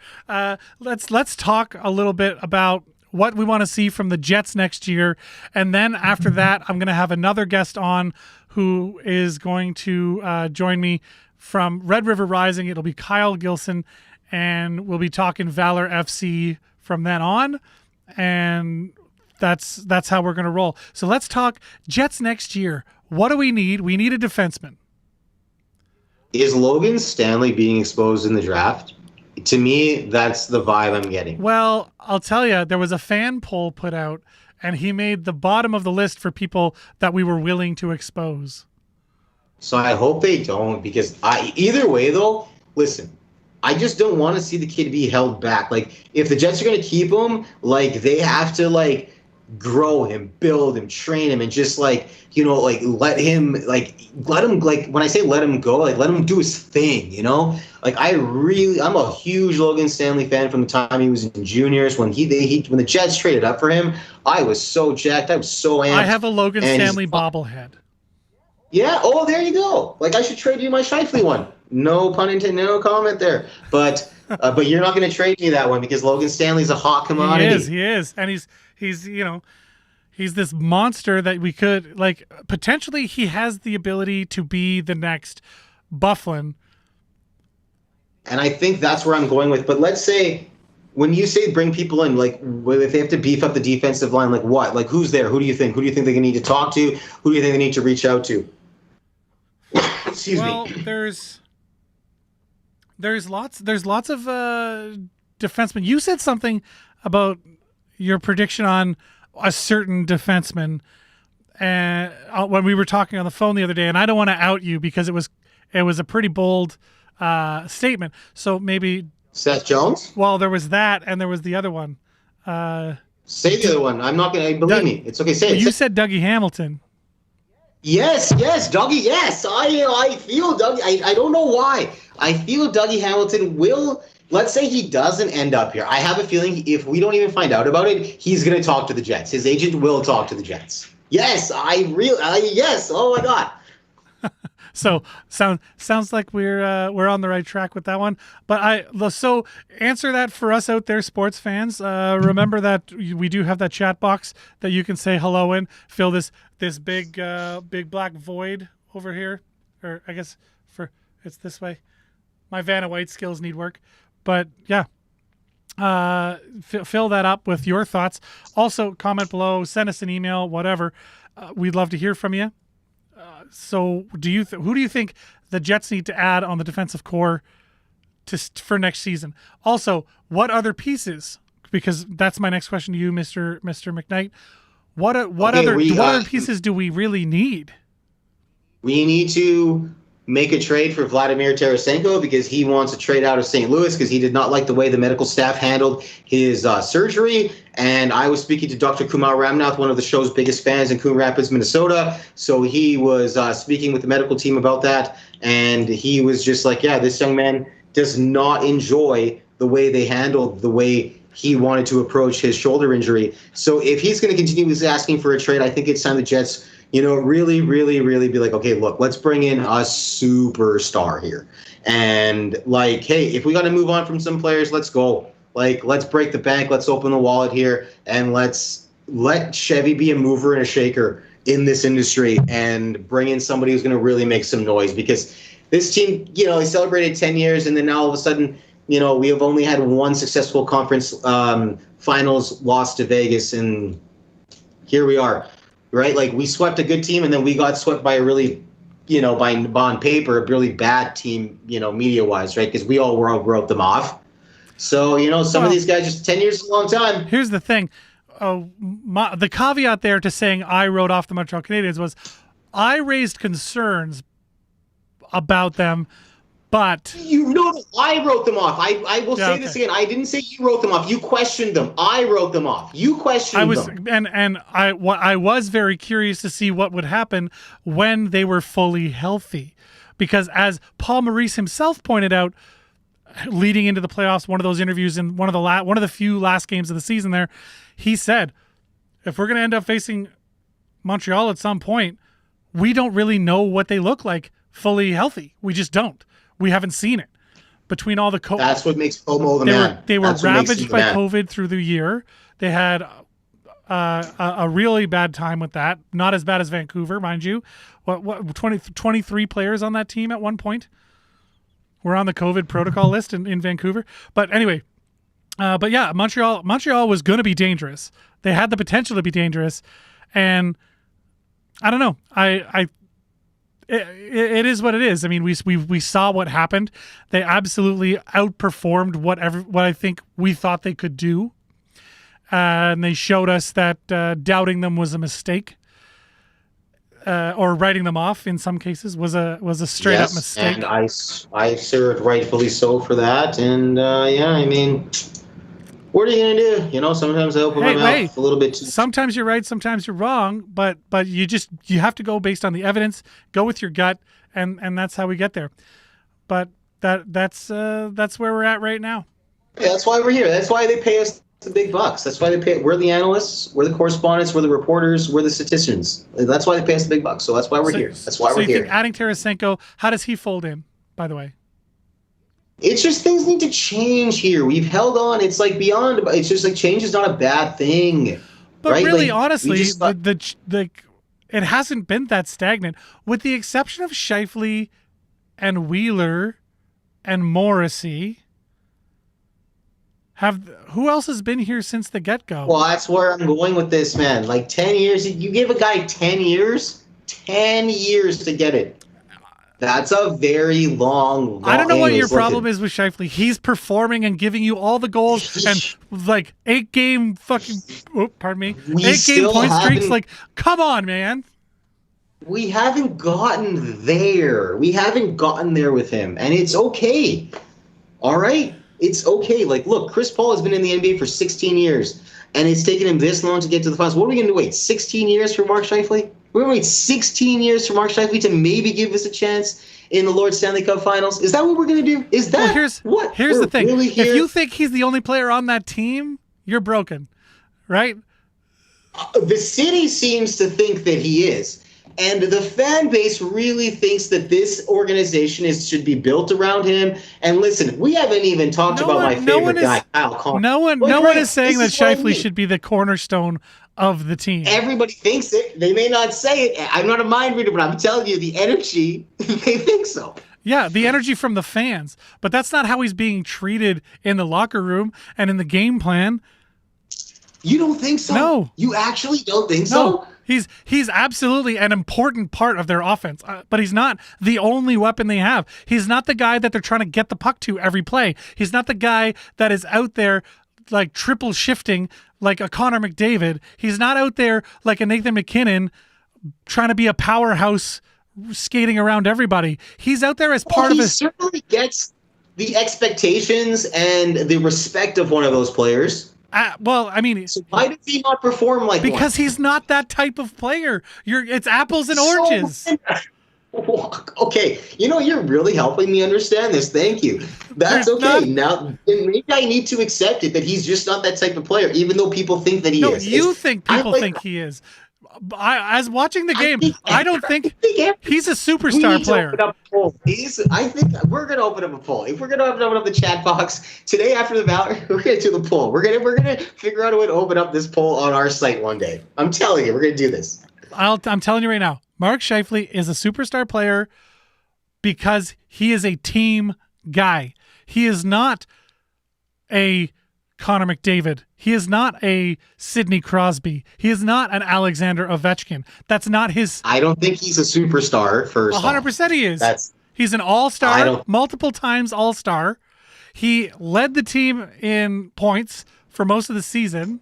[SPEAKER 1] Let's talk a little bit about what we want to see from the Jets next year. And then after that, I'm going to have another guest on who is going to join me from Red River Rising. It'll be Kyle Gilson, and we'll be talking Valour FC from then on. And that's how we're going to roll. So let's talk Jets next year. What do we need? We need a defenseman.
[SPEAKER 2] Is Logan Stanley being exposed in the draft? To me, that's the vibe I'm getting.
[SPEAKER 1] Well, I'll tell you, there was a fan poll put out, and he made the bottom of the list for people that we were willing to expose.
[SPEAKER 2] So I hope they don't, because either way, though, listen, I just don't want to see the kid be held back. Like, if the Jets are going to keep him, like, they have to, like, grow him, build him, train him, and just, like, you know, like, let him, like, when I say let him go, like, let him do his thing, you know? Like, I'm a huge Logan Stanley fan from the time he was in juniors. When when the Jets traded up for him, I was so jacked. I was so amped.
[SPEAKER 1] I have a Logan Stanley bobblehead.
[SPEAKER 2] Yeah. Oh, there you go. Like, I should trade you my Shifley one. No pun intended. No comment there. But you're not going to trade me that one because Logan Stanley's a hot commodity.
[SPEAKER 1] He is, and he's you know, he's this monster that we could, like, potentially he has the ability to be the next Byfuglien.
[SPEAKER 2] And I think that's where I'm going with. But let's say when you say bring people in, like, if they have to beef up the defensive line, like what? Like, who's there? Who do you think? Who do you think they need to talk to? Who do you think they need to reach out to? Excuse me.
[SPEAKER 1] Well, there's lots of defensemen. You said something about your prediction on a certain defenseman when we were talking on the phone the other day, and I don't want to out you because it was a pretty bold statement. So maybe
[SPEAKER 2] Seth Jones?
[SPEAKER 1] Well, there was that, and there was the other one.
[SPEAKER 2] Say the other one. I'm not going to believe me. It's okay. Say it.
[SPEAKER 1] You said Dougie Hamilton.
[SPEAKER 2] Yes, Dougie. Yes, I feel Dougie. I don't know why. I feel Dougie Hamilton will. Let's say he doesn't end up here. I have a feeling if we don't even find out about it, he's going to talk to the Jets. His agent will talk to the Jets. Yes, yes. Oh my God.
[SPEAKER 1] So sounds like we're on the right track with that one. But so answer that for us out there, sports fans. Remember that we do have that chat box that you can say hello in. Fill this big black void over here, or I guess it's this way. My Vanna White skills need work, but yeah. Fill that up with your thoughts. Also, comment below, send us an email, whatever. We'd love to hear from you. So who do you think the Jets need to add on the defensive core for next season? Also, what other pieces? Because that's my next question to you, Mr. McKnight. What other pieces do we really need? We
[SPEAKER 2] need to make a trade for Vladimir Tarasenko because he wants to trade out of St. Louis because he did not like the way the medical staff handled his surgery. And I was speaking to Dr. Kumar Ramnath, one of the show's biggest fans in Coon Rapids, Minnesota. So he was speaking with the medical team about that. And he was just like, yeah, this young man does not enjoy the way they handled the way he wanted to approach his shoulder injury. So if he's going to continue asking for a trade, I think it's time the Jets, really, really, really be like, okay, look, let's bring in a superstar here. And hey, if we got to move on from some players, let's go. Let's break the bank. Let's open the wallet here, and let's let Chevy be a mover and a shaker in this industry and bring in somebody who's going to really make some noise, because this team, they celebrated 10 years, and then now all of a sudden, we have only had one successful conference finals loss to Vegas, and here we are, right? We swept a good team, and then we got swept by a really, on paper, a really bad team, media-wise, right? Because we all wrote them off. So, some of these guys, just 10 years is a long time.
[SPEAKER 1] Here's the thing. The caveat there to saying I wrote off the Montreal Canadiens was I raised concerns about them, but...
[SPEAKER 2] I wrote them off. I will say this again. I didn't say you wrote them off. You questioned them. I wrote them off. You questioned them.
[SPEAKER 1] And I was very curious to see what would happen when they were fully healthy. Because as Paul Maurice himself pointed out, leading into the playoffs, one of those interviews in one of the few last games of the season there, he said, if we're going to end up facing Montreal at some point, we don't really know what they look like fully healthy. We just don't. We haven't seen it. Between all the COVID,
[SPEAKER 2] that's what makes FOMO the man.
[SPEAKER 1] They were ravaged by COVID through the year. They had a really bad time with that. Not as bad as Vancouver, mind you. What 23 players on that team at one point were on the COVID protocol list in Vancouver. But anyway, Montreal was going to be dangerous. They had the potential to be dangerous, and I don't know. It is what it is. I mean, we saw what happened. They absolutely outperformed what I think we thought they could do, and they showed us that doubting them was a mistake. Or writing them off in some cases was a straight up mistake.
[SPEAKER 2] And I served rightfully so for that. And I mean, what are you gonna do? Sometimes I open my mouth a little bit too.
[SPEAKER 1] Sometimes you're right, sometimes you're wrong, but you have to go based on the evidence, go with your gut, and that's how we get there. But that's where we're at right now.
[SPEAKER 2] Yeah, that's why we're here. That's why they pay us the big bucks. That's why they pay. We're the analysts, we're the correspondents, we're the reporters, we're the statisticians. That's why they pay us the big bucks. So that's why we're here. That's why we're here. So you think
[SPEAKER 1] adding Tarasenko, how does he fold in, by the way?
[SPEAKER 2] It's just things need to change here. We've held on. It's beyond. It's just change is not a bad thing.
[SPEAKER 1] But
[SPEAKER 2] right?
[SPEAKER 1] Really, honestly, it hasn't been that stagnant, with the exception of Scheifele and Wheeler and Morrissey. Who else has been here since the get-go?
[SPEAKER 2] Well, that's where I'm going with this, man. 10 years. You give a guy 10 years to get it. That's a very long.
[SPEAKER 1] I don't know what your problem is with Scheifele. He's performing and giving you all the goals and 8-game fucking. Oh, pardon me. 8-game point streaks. Come on, man.
[SPEAKER 2] We haven't gotten there. We haven't gotten there with him, and it's okay. All right. It's okay. Look, Chris Paul has been in the NBA for 16 years, and it's taken him this long to get to the finals. What are we going to wait? 16 years for Mark Scheifele? We're going to wait 16 years for Mark Scheifele to maybe give us a chance in the Lord Stanley Cup Finals? Is that what we're going to do? Is that
[SPEAKER 1] Here's the thing. Really if you think he's the only player on that team, you're broken, right?
[SPEAKER 2] The city seems to think that he is. And the fan base really thinks that this organization should be built around him. And listen, we haven't even talked about my favorite guy, Kyle Connor.
[SPEAKER 1] No one is saying that Scheifele should be the cornerstone of the team.
[SPEAKER 2] Everybody thinks it. They may not say it. I'm not a mind reader, but I'm telling you, the energy, they think so.
[SPEAKER 1] Yeah, the energy from the fans. But that's not how he's being treated in the locker room and in the game plan.
[SPEAKER 2] You don't think so?
[SPEAKER 1] No.
[SPEAKER 2] You actually don't think so?
[SPEAKER 1] No. He's absolutely an important part of their offense, but he's not the only weapon they have. He's not the guy that they're trying to get the puck to every play. He's not the guy that is out there triple shifting like a Connor McDavid. He's not out there like a Nathan McKinnon trying to be a powerhouse skating around everybody. He's out there as part of his...
[SPEAKER 2] He certainly gets the expectations and the respect of one of those players.
[SPEAKER 1] So
[SPEAKER 2] why does he not perform like
[SPEAKER 1] because
[SPEAKER 2] one?
[SPEAKER 1] He's not that type of player. It's apples and oranges.
[SPEAKER 2] Okay, you're really helping me understand this. Thank you. That's
[SPEAKER 1] There's
[SPEAKER 2] okay.
[SPEAKER 1] not.
[SPEAKER 2] Now, then maybe I need to accept it that he's just not that type of player, even though people think that he
[SPEAKER 1] No,
[SPEAKER 2] is.
[SPEAKER 1] you think
[SPEAKER 2] I
[SPEAKER 1] people
[SPEAKER 2] like.
[SPEAKER 1] think he is. As watching the
[SPEAKER 2] I
[SPEAKER 1] game,
[SPEAKER 2] think.
[SPEAKER 1] I don't
[SPEAKER 2] I
[SPEAKER 1] think
[SPEAKER 2] think
[SPEAKER 1] he's a
[SPEAKER 2] we
[SPEAKER 1] superstar
[SPEAKER 2] need to
[SPEAKER 1] player.
[SPEAKER 2] open up a poll. I think we're gonna open up a poll. If we're gonna open up the chat box today after the Valor, we're gonna do the poll. We're gonna figure out a way to open up this poll on our site one day. I'm telling you, we're gonna do this.
[SPEAKER 1] I'm telling you right now, Mark Scheifele is a superstar player because he is a team guy. He is not a Connor McDavid. He is not a Sidney Crosby. He is not an Alexander Ovechkin. That's not his.
[SPEAKER 2] I don't think he's a superstar. First,
[SPEAKER 1] 100% he is.
[SPEAKER 2] That's.
[SPEAKER 1] He's an
[SPEAKER 2] I
[SPEAKER 1] all-star,
[SPEAKER 2] don't.
[SPEAKER 1] multiple times all-star. He led the team in points for most of the season,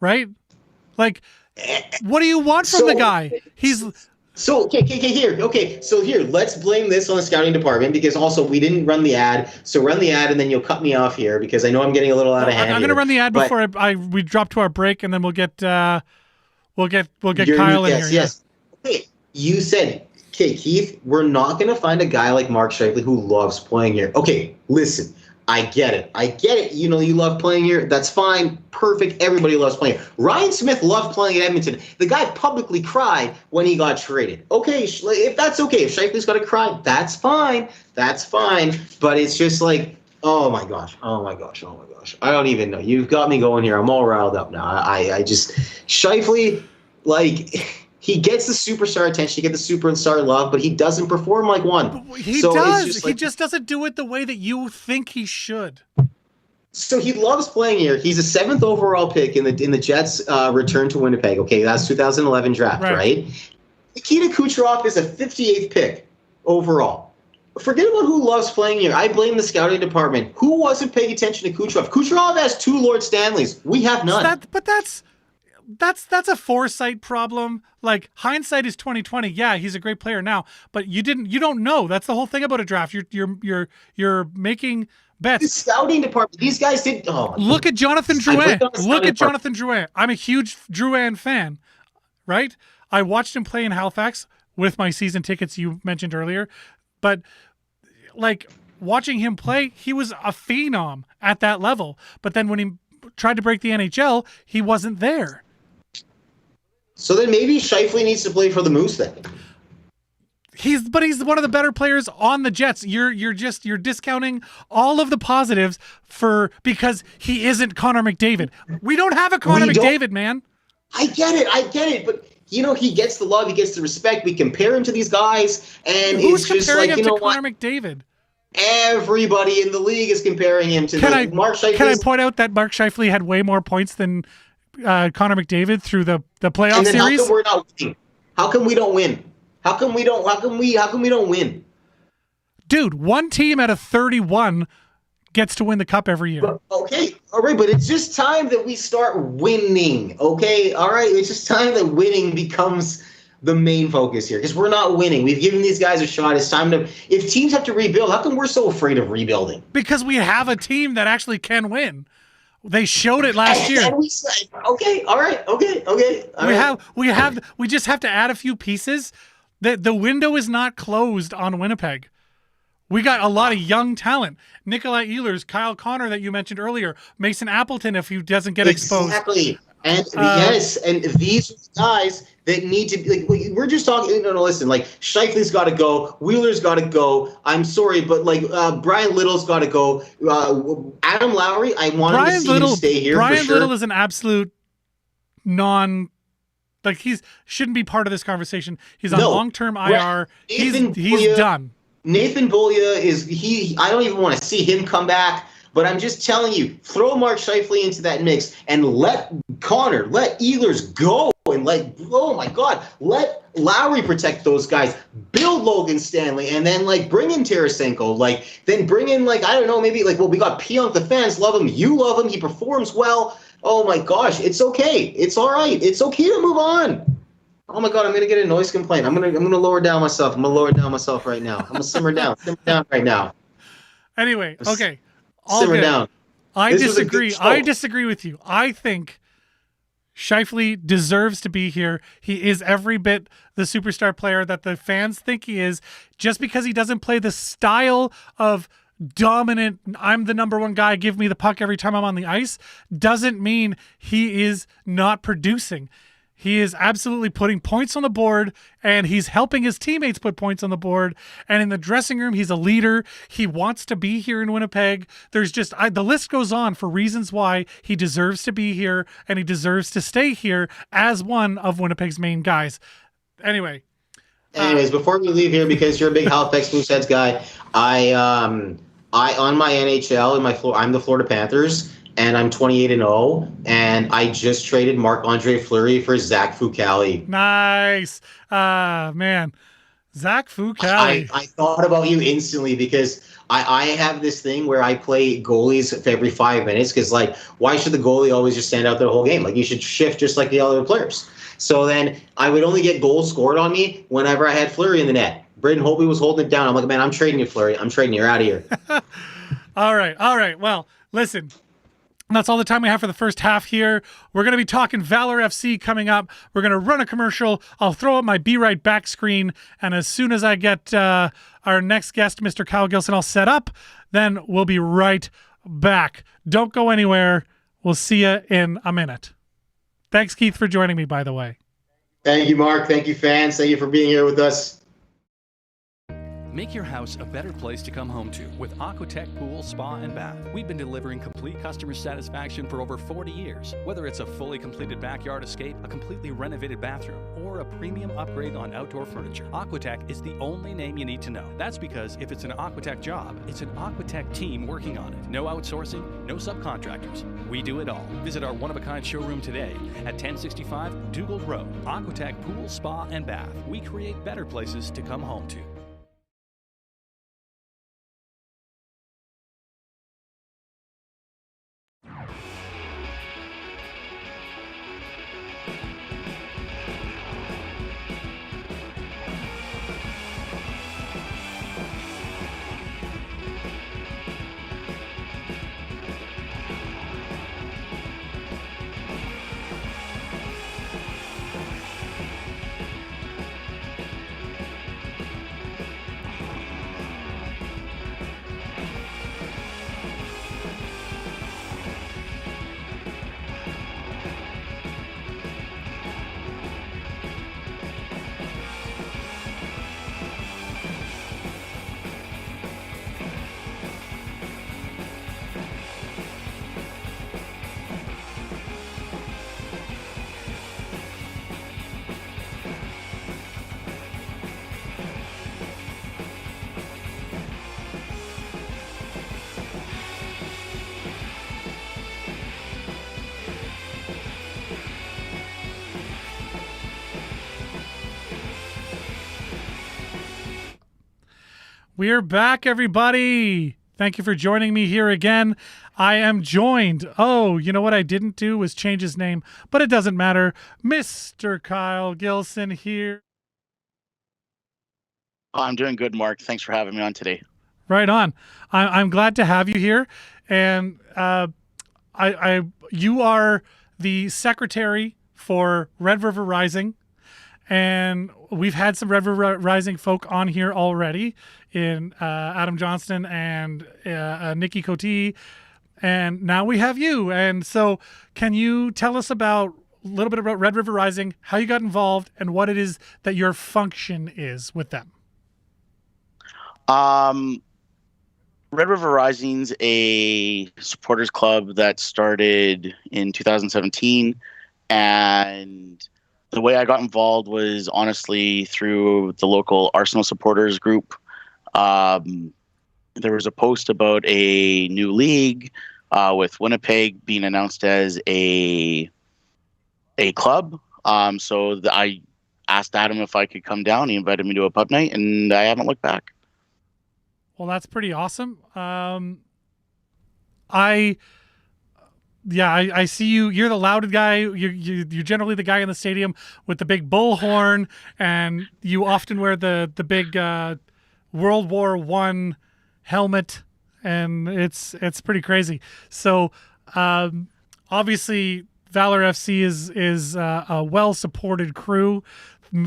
[SPEAKER 1] right? Like, what do you want from the guy? He's
[SPEAKER 2] So here, let's blame this on the scouting department because also we didn't run the ad. So run the ad and then you'll cut me off here because I know I'm getting a little out of hand.
[SPEAKER 1] I'm going to run the ad before we drop to our break, and then we'll get Kyle in here.
[SPEAKER 2] Yes. Okay, you said, okay, Keith, we're not going to find a guy like Mark Scheifele who loves playing here. Okay, listen. I get it. You love playing here. That's fine. Perfect. Everybody loves playing. Ryan Smith loved playing at Edmonton. The guy publicly cried when he got traded. Okay, if that's okay, if Scheifele's got to cry, that's fine. That's fine. But it's just like, oh my gosh. I don't even know. You've got me going here. I'm all riled up now. I just Scheifele, like. He gets the superstar attention, he gets the superstar love, but he doesn't perform like one.
[SPEAKER 1] He does. He just doesn't do it the way that you think he should.
[SPEAKER 2] So he loves playing here. He's a 7th overall pick in the Jets' return to Winnipeg. Okay, that's 2011 draft, right? Nikita Kucherov is a 58th pick overall. Forget about who loves playing here. I blame the scouting department. Who wasn't paying attention to Kucherov? Kucherov has 2 Lord Stanleys. We have none.
[SPEAKER 1] That's a foresight problem. Like, hindsight is 2020. Yeah, he's a great player now, but you don't know. That's the whole thing about a draft. You're making bets.
[SPEAKER 2] The scouting department. These guys did. Oh,
[SPEAKER 1] look at Jonathan Drouin. Look at Jonathan Drouin. I'm a huge Drouin fan, right? I watched him play in Halifax with my season tickets you mentioned earlier, but like watching him play, he was a phenom at that level. But then when he tried to break the NHL, he wasn't there.
[SPEAKER 2] So then maybe Scheifele needs to play for the Moose then.
[SPEAKER 1] He's one of the better players on the Jets. You're discounting all of the positives because he isn't Connor McDavid. We don't have a Connor McDavid, man.
[SPEAKER 2] I get it, but he gets the love, he gets the respect. We compare him to these guys, and
[SPEAKER 1] who's
[SPEAKER 2] it's just
[SPEAKER 1] comparing
[SPEAKER 2] like
[SPEAKER 1] him to Connor McDavid?
[SPEAKER 2] Everybody in the league is comparing him to Mark Scheifele.
[SPEAKER 1] Can I point out that Mark Scheifele had way more points than Connor McDavid through the playoff series?
[SPEAKER 2] How come we're not winning? How come we don't win? How come we don't win?
[SPEAKER 1] Dude, one team out of 31 gets to win the cup every year.
[SPEAKER 2] Okay, all right, but it's just time that we start winning. Okay, all right, it's just time that winning becomes the main focus here because we're not winning. We've given these guys a shot. It's time to. If teams have to rebuild, how come we're so afraid of rebuilding?
[SPEAKER 1] Because we have a team that actually can win. They showed it last year.
[SPEAKER 2] Okay, all right, okay.
[SPEAKER 1] We just have to add a few pieces. The window is not closed on Winnipeg. We got a lot of young talent. Nikolai Ehlers, Kyle Connor that you mentioned earlier, Mason Appleton if he doesn't get exposed.
[SPEAKER 2] Exactly. And yes, and these guys that need to be like we're just talking. No, listen. Like Scheifele's got to go. Wheeler's got to go. I'm sorry, but like Brian Little's got to go. Adam Lowry, I wanted to see him stay here.
[SPEAKER 1] Brian
[SPEAKER 2] for sure.
[SPEAKER 1] Little is an absolute he's shouldn't be part of this conversation. He's on long-term IR. He's done.
[SPEAKER 2] Nathan Beaulieu I don't even want to see him come back. But I'm just telling you, throw Mark Scheifele into that mix and let Ehlers go and let Lowry protect those guys. Build Logan Stanley and then bring in Tarasenko. Then bring in I don't know, maybe we got Pionk. The fans love him. You love him. He performs well. Oh my gosh, it's okay. It's all right. It's okay to move on. Oh my God, I'm gonna get a noise complaint. I'm gonna lower down myself. I'm gonna lower down myself right now. I'm gonna simmer down right now.
[SPEAKER 1] Anyway, okay.
[SPEAKER 2] Simmer down.
[SPEAKER 1] I disagree. I disagree with you. I think Scheifele deserves to be here. He is every bit the superstar player that the fans think he is. Just because he doesn't play the style of dominant, I'm the number one guy, give me the puck every time I'm on the ice, doesn't mean he is not producing. He is absolutely putting points on the board, and he's helping his teammates put points on the board. And in the dressing room, he's a leader. He wants to be here in Winnipeg. There's just, the list goes on for reasons why he deserves to be here, and he deserves to stay here as one of Winnipeg's main guys. Anyways,
[SPEAKER 2] before we leave here, because you're a big Halifax Mooseheads guy, I on my NHL I'm the Florida Panthers. And I'm 28-0, and I just traded Marc-Andre Fleury for Zach Fucale.
[SPEAKER 1] Nice. Man. Zach Fucale.
[SPEAKER 2] I thought about you instantly because I have this thing where I play goalies for every 5 minutes because, like, why should the goalie always just stand out there the whole game? Like, you should shift just like the other players. So then I would only get goals scored on me whenever I had Fleury in the net. Braden Holtby was holding it down. I'm like, man, I'm trading you, Fleury. I'm trading you. You're out of here.
[SPEAKER 1] All right. Well, listen. That's all the time we have for the first half here. We're going to be talking Valour FC coming up. We're going to run a commercial. I'll throw up my Be Right Back screen, and as soon as I get our next guest, Mr. Kyle Gilson, all set up, then we'll be right back. Don't go anywhere. We'll see you in a minute. Thanks, Keith, for joining me, by the way.
[SPEAKER 2] Thank you, Mark. Thank you, fans. Thank you for being here with us.
[SPEAKER 3] Make your house a better place to come home to with Aquatech Pool, Spa, and Bath. We've been delivering complete customer satisfaction for over 40 years. Whether it's a fully completed backyard escape, a completely renovated bathroom, or a premium upgrade on outdoor furniture, Aquatech is the only name you need to know. That's because if it's an Aquatech job, it's an Aquatech team working on it. No outsourcing, no subcontractors. We do it all. Visit our one-of-a-kind showroom today at 1065 Dugald Road. Aquatech Pool, Spa, and Bath. We create better places to come home to.
[SPEAKER 1] We are back, everybody. Thank you for joining me here again. I am joined. Oh, you know what I didn't do was change his name, but it doesn't matter. Mr. Kyle Gilson here.
[SPEAKER 4] Oh, I'm doing good, Mark. Thanks for having me on today.
[SPEAKER 1] Right on. I'm glad to have you here. And you are the secretary for Red River Rising. And we've had some Red River Rising folk on here already in Adam Johnston and Nikki Cote. And now we have you. And so can you tell us a little bit about Red River Rising, how you got involved, and what it is that your function is with them?
[SPEAKER 4] Red River Rising's a supporters club that started in 2017. And the way I got involved was honestly through the local Arsenal supporters group. There was a post about a new league with Winnipeg being announced as a club. So I asked Adam if I could come down. He invited me to a pub night, and I haven't looked back.
[SPEAKER 1] Well, that's pretty awesome. I see you. You're the loud guy. You're generally the guy in the stadium with the big bullhorn, and you often wear the big World War I helmet, and it's pretty crazy. So obviously Valour FC is a well-supported crew,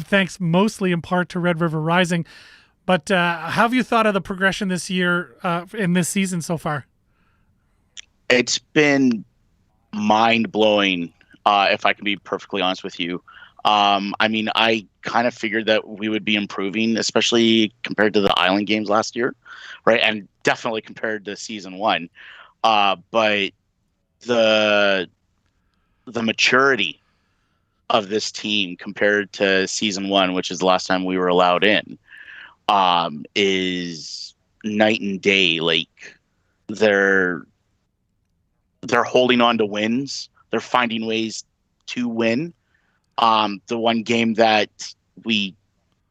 [SPEAKER 1] thanks mostly in part to Red River Rising. But how have you thought of the progression this year in this season so far?
[SPEAKER 4] It's been mind-blowing, if I can be perfectly honest with you. I mean, I kind of figured that we would be improving, especially compared to the Island games last year, right? And definitely compared to season one. But the maturity of this team compared to season one, which is the last time we were allowed in, is night and day. Like they're holding on to wins. They're finding ways to win. The one game that we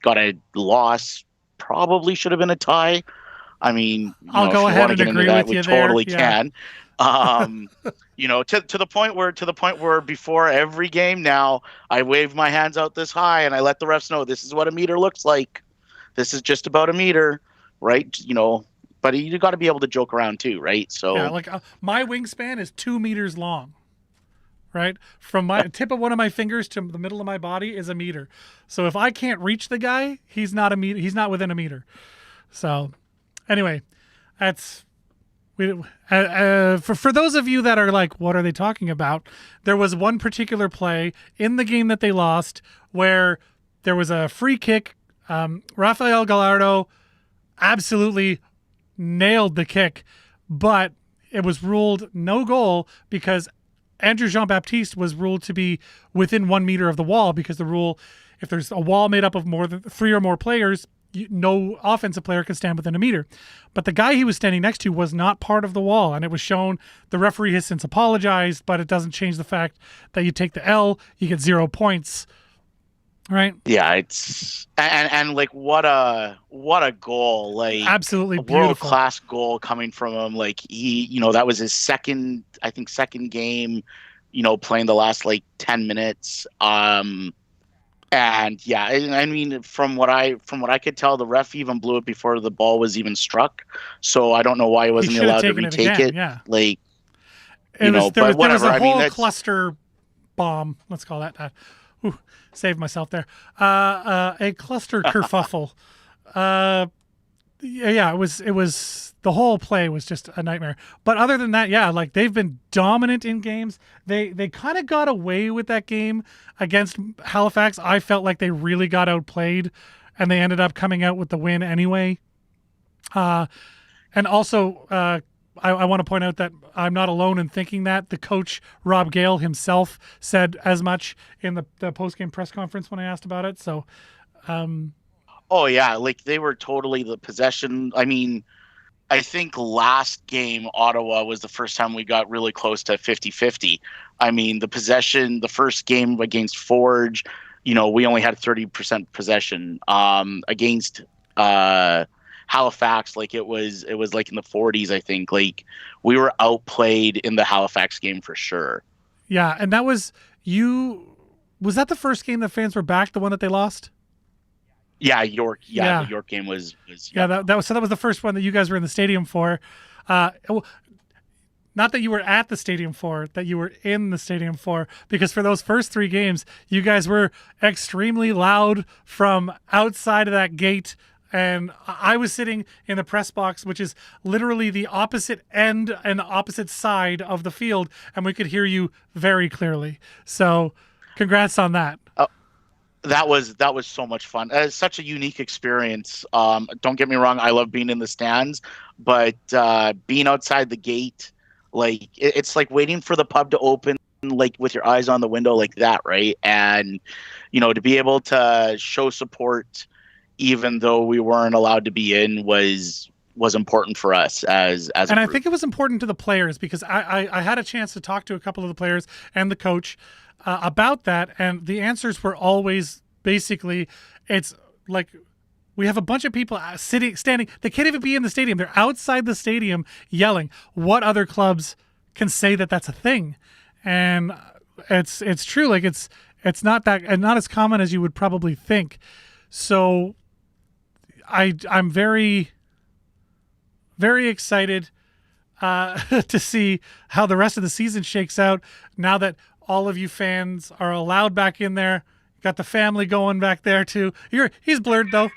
[SPEAKER 4] got a loss probably should have been a tie. I mean,
[SPEAKER 1] I'll go ahead and agree with you there.
[SPEAKER 4] totally can. To the point where before every game now, I wave my hands out this high and I let the refs know this is what a meter looks like. This is just about a meter, right? But you got to be able to joke around too, right? So
[SPEAKER 1] yeah, like my wingspan is 2 meters long. Right? From my tip of one of my fingers to the middle of my body is a meter. So if I can't reach the guy, he's not within a meter. So anyway, that's for those of you that are like, what are they talking about? There was one particular play in the game that they lost where there was a free kick. Rafael Gallardo absolutely nailed the kick, but it was ruled no goal because Andrew Jean-Baptiste was ruled to be within 1 meter of the wall, because the rule, if there's a wall made up of more than 3 or more players, no offensive player can stand within a meter. But the guy he was standing next to was not part of the wall, and it was shown. The referee has since apologized, but it doesn't change the fact that you take the L, you get 0 points. Right?
[SPEAKER 4] Yeah, it's and like what a goal! Like
[SPEAKER 1] absolutely
[SPEAKER 4] a
[SPEAKER 1] beautiful,
[SPEAKER 4] world-class goal coming from him. Like he, that was his second game, playing the last like 10 minutes. And yeah, I mean, from what I could tell, the ref even blew it before the ball was even struck. So I don't know why he wasn't allowed to retake it.
[SPEAKER 1] Yeah.
[SPEAKER 4] Like,
[SPEAKER 1] there was
[SPEAKER 4] whatever.
[SPEAKER 1] a whole cluster bomb. Let's call that that. Ooh, saved myself there. A cluster kerfuffle. Yeah, it was the whole play was just a nightmare. But other than that, yeah, like they've been dominant in games. They kind of got away with that game against Halifax. I felt like they really got outplayed, and they ended up coming out with the win anyway. And also, I want to point out that I'm not alone in thinking that. The coach, Rob Gale himself, said as much in the post-game press conference when I asked about it. So,
[SPEAKER 4] oh, yeah, like they were totally the possession. I mean, I think last game, Ottawa was the first time we got really close to 50-50. I mean, the possession, the first game against Forge, we only had 30% possession. Against Halifax, like it was like in the 40s, I think. Like we were outplayed in the Halifax game for sure.
[SPEAKER 1] Yeah, and that was that the first game that fans were back, the one that they lost?
[SPEAKER 4] Yeah, York. Yeah, the York game was
[SPEAKER 1] that was the first one that you guys were in the stadium for. Not that you were at the stadium for, that you were in the stadium for, because for those first 3 games, you guys were extremely loud from outside of that gate. And I was sitting in the press box, which is literally the opposite end and opposite side of the field, and we could hear you very clearly. So congrats on that.
[SPEAKER 4] That was so much fun. It's such a unique experience. Don't get me wrong, I love being in the stands, but being outside the gate, like it's like waiting for the pub to open, like with your eyes on the window like that, right? And to be able to show support even though we weren't allowed to be in was important for us as a
[SPEAKER 1] and
[SPEAKER 4] group.
[SPEAKER 1] I think it was important to the players, because I had a chance to talk to a couple of the players and the coach about that, and the answers were always basically, it's like we have a bunch of people standing. They can't even be in the stadium. They're outside the stadium yelling. What other clubs can say that that's a thing? And it's true. Like it's not that, and not as common as you would probably think. So I'm very, very excited to see how the rest of the season shakes out now that all of you fans are allowed back in there. Got the family going back there too. He's blurred though.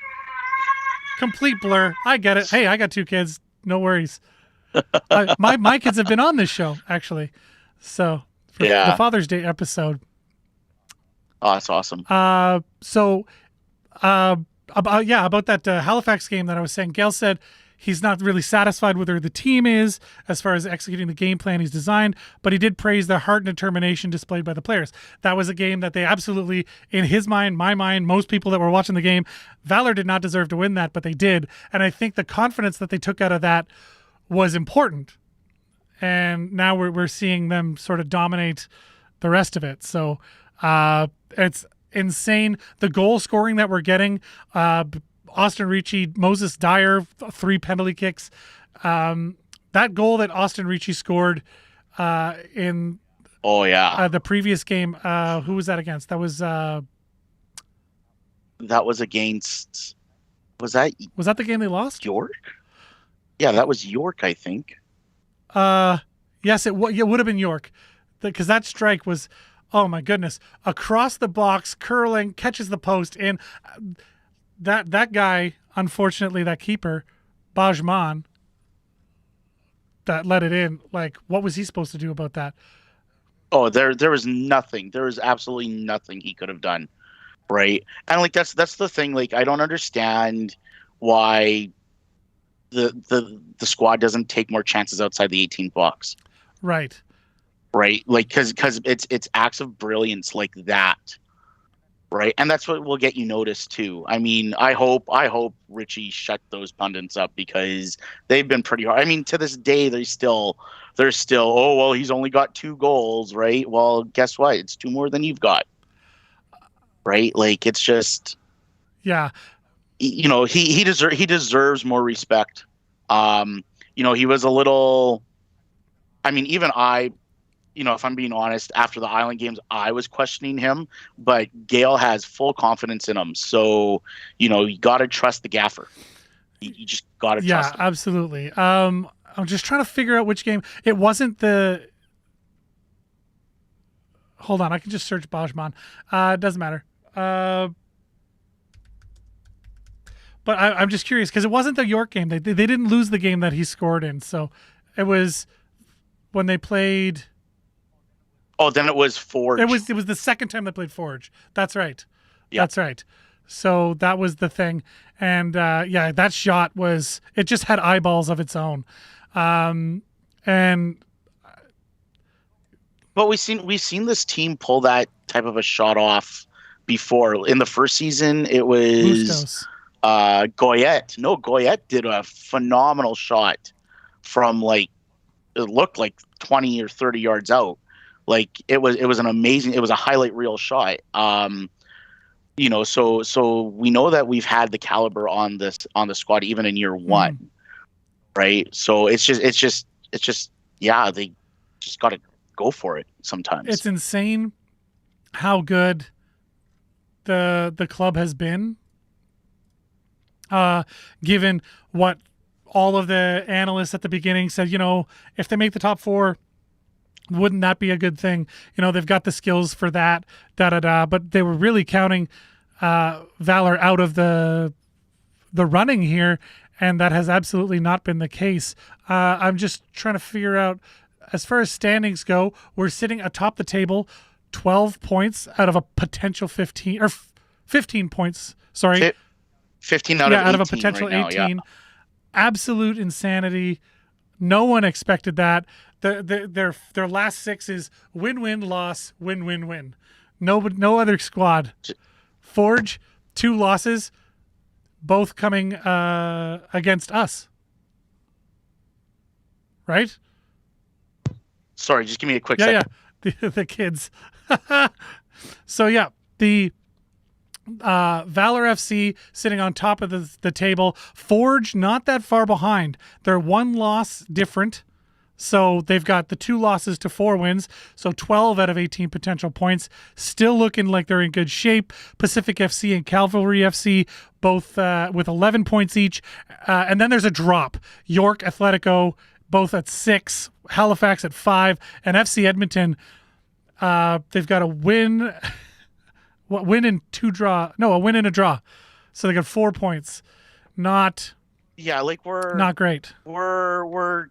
[SPEAKER 1] Complete blur. I get it. Hey, I got 2 kids. No worries. My kids have been on this show actually. So for the Father's Day episode.
[SPEAKER 4] Oh, that's awesome.
[SPEAKER 1] About that Halifax game that I was saying, Gail said he's not really satisfied with where the team is as far as executing the game plan he's designed, but he did praise the heart and determination displayed by the players. That was a game that they absolutely, in his mind, my mind, most people that were watching the game, Valour did not deserve to win that, but they did. And I think the confidence that they took out of that was important. And now we're seeing them sort of dominate the rest of it. So it's insane. The goal scoring that we're getting, Austin Ricci, Moses Dyer, 3 penalty kicks. That goal that Austin Ricci scored in the previous game, who was that against? That was
[SPEAKER 4] against. Was that
[SPEAKER 1] the game they lost?
[SPEAKER 4] York? Yeah, that was York, I think.
[SPEAKER 1] Yes, it would have been York, because that strike was, oh my goodness, across the box, curling, catches the post, and that guy, unfortunately, that keeper, Bajman, that let it in. Like, what was he supposed to do about that?
[SPEAKER 4] Oh, there was nothing. There was absolutely nothing he could have done, right? And like that's the thing. Like, I don't understand why the squad doesn't take more chances outside the 18 box.
[SPEAKER 1] Right.
[SPEAKER 4] Right. Like, because it's acts of brilliance like that. Right. And that's what will get you noticed too. I mean, I hope Richie shut those pundits up, because they've been pretty hard. I mean, to this day, they're still, oh, well, he's only got 2 goals. Right. Well, guess what? It's 2 more than you've got. Right. Like, it's just,
[SPEAKER 1] yeah,
[SPEAKER 4] he deserves more respect. He was a little, I mean, even if I'm being honest, after the Island games, I was questioning him, but Gail has full confidence in him. So, you got to trust the gaffer. You just got to trust him.
[SPEAKER 1] Yeah, absolutely. I'm just trying to figure out which game. It wasn't the... Hold on, I can just search Bajman. It doesn't matter. But I'm just curious, because it wasn't the York game. They didn't lose the game that he scored in. So it was when they played...
[SPEAKER 4] Oh, then it was Forge.
[SPEAKER 1] It was the second time they played Forge. That's right.
[SPEAKER 4] Yeah.
[SPEAKER 1] That's right. So that was the thing. And that shot it just had eyeballs of its own. But
[SPEAKER 4] we've seen this team pull that type of a shot off before. In the first season, it was Goyette. No, Goyette did a phenomenal shot from, like, it looked like 20 or 30 yards out. Like, it was an amazing, it was a highlight reel shot. So we know that we've had the caliber on the squad even in year 1, right? So it's just yeah, they just got to go for it sometimes.
[SPEAKER 1] It's insane how good the club has been, given what all of the analysts at the beginning said. If they make the top 4, wouldn't that be a good thing? They've got the skills for that, but they were really counting Valour out of the running here, and that has absolutely not been the case. I'm just trying to figure out, as far as standings go, we're sitting atop the table, 12 points out of a potential 15, or 15 points, sorry.
[SPEAKER 4] 15 out of
[SPEAKER 1] a potential
[SPEAKER 4] right
[SPEAKER 1] 18.
[SPEAKER 4] Now, yeah.
[SPEAKER 1] Absolute insanity. No one expected that. Their last 6 is win-win, loss, win-win-win. No other squad. Forge, 2 losses, both coming against us. Right?
[SPEAKER 4] Sorry, just give me a quick second.
[SPEAKER 1] Yeah, the kids. So yeah, the Valour FC sitting on top of the table. Forge not that far behind. They're 1 loss different. So they've got the 2 losses to 4 wins. So 12 out of 18 potential points. Still looking like they're in good shape. Pacific FC and Cavalry FC both with 11 points each. And then there's a drop. York, Atletico both at 6. Halifax at 5. And FC Edmonton They've got a win, a win and a draw. So they got 4 points. Not
[SPEAKER 4] we're
[SPEAKER 1] great.
[SPEAKER 4] We're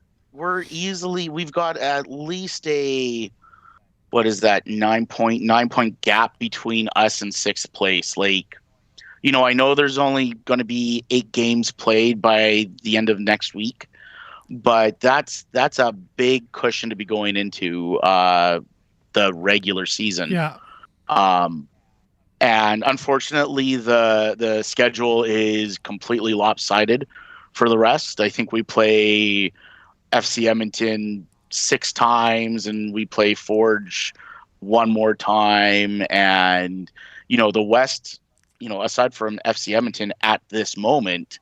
[SPEAKER 4] easily, we've got at least a, what is that, 9 point gap between us and sixth place. Like, I know there's only going to be 8 games played by the end of next week, but that's a big cushion to be going into the regular season.
[SPEAKER 1] Yeah.
[SPEAKER 4] And unfortunately, the schedule is completely lopsided for the rest. I think we play FC Edmonton 6 times, and we play Forge 1 more time. And, the West, aside from FC Edmonton at this moment,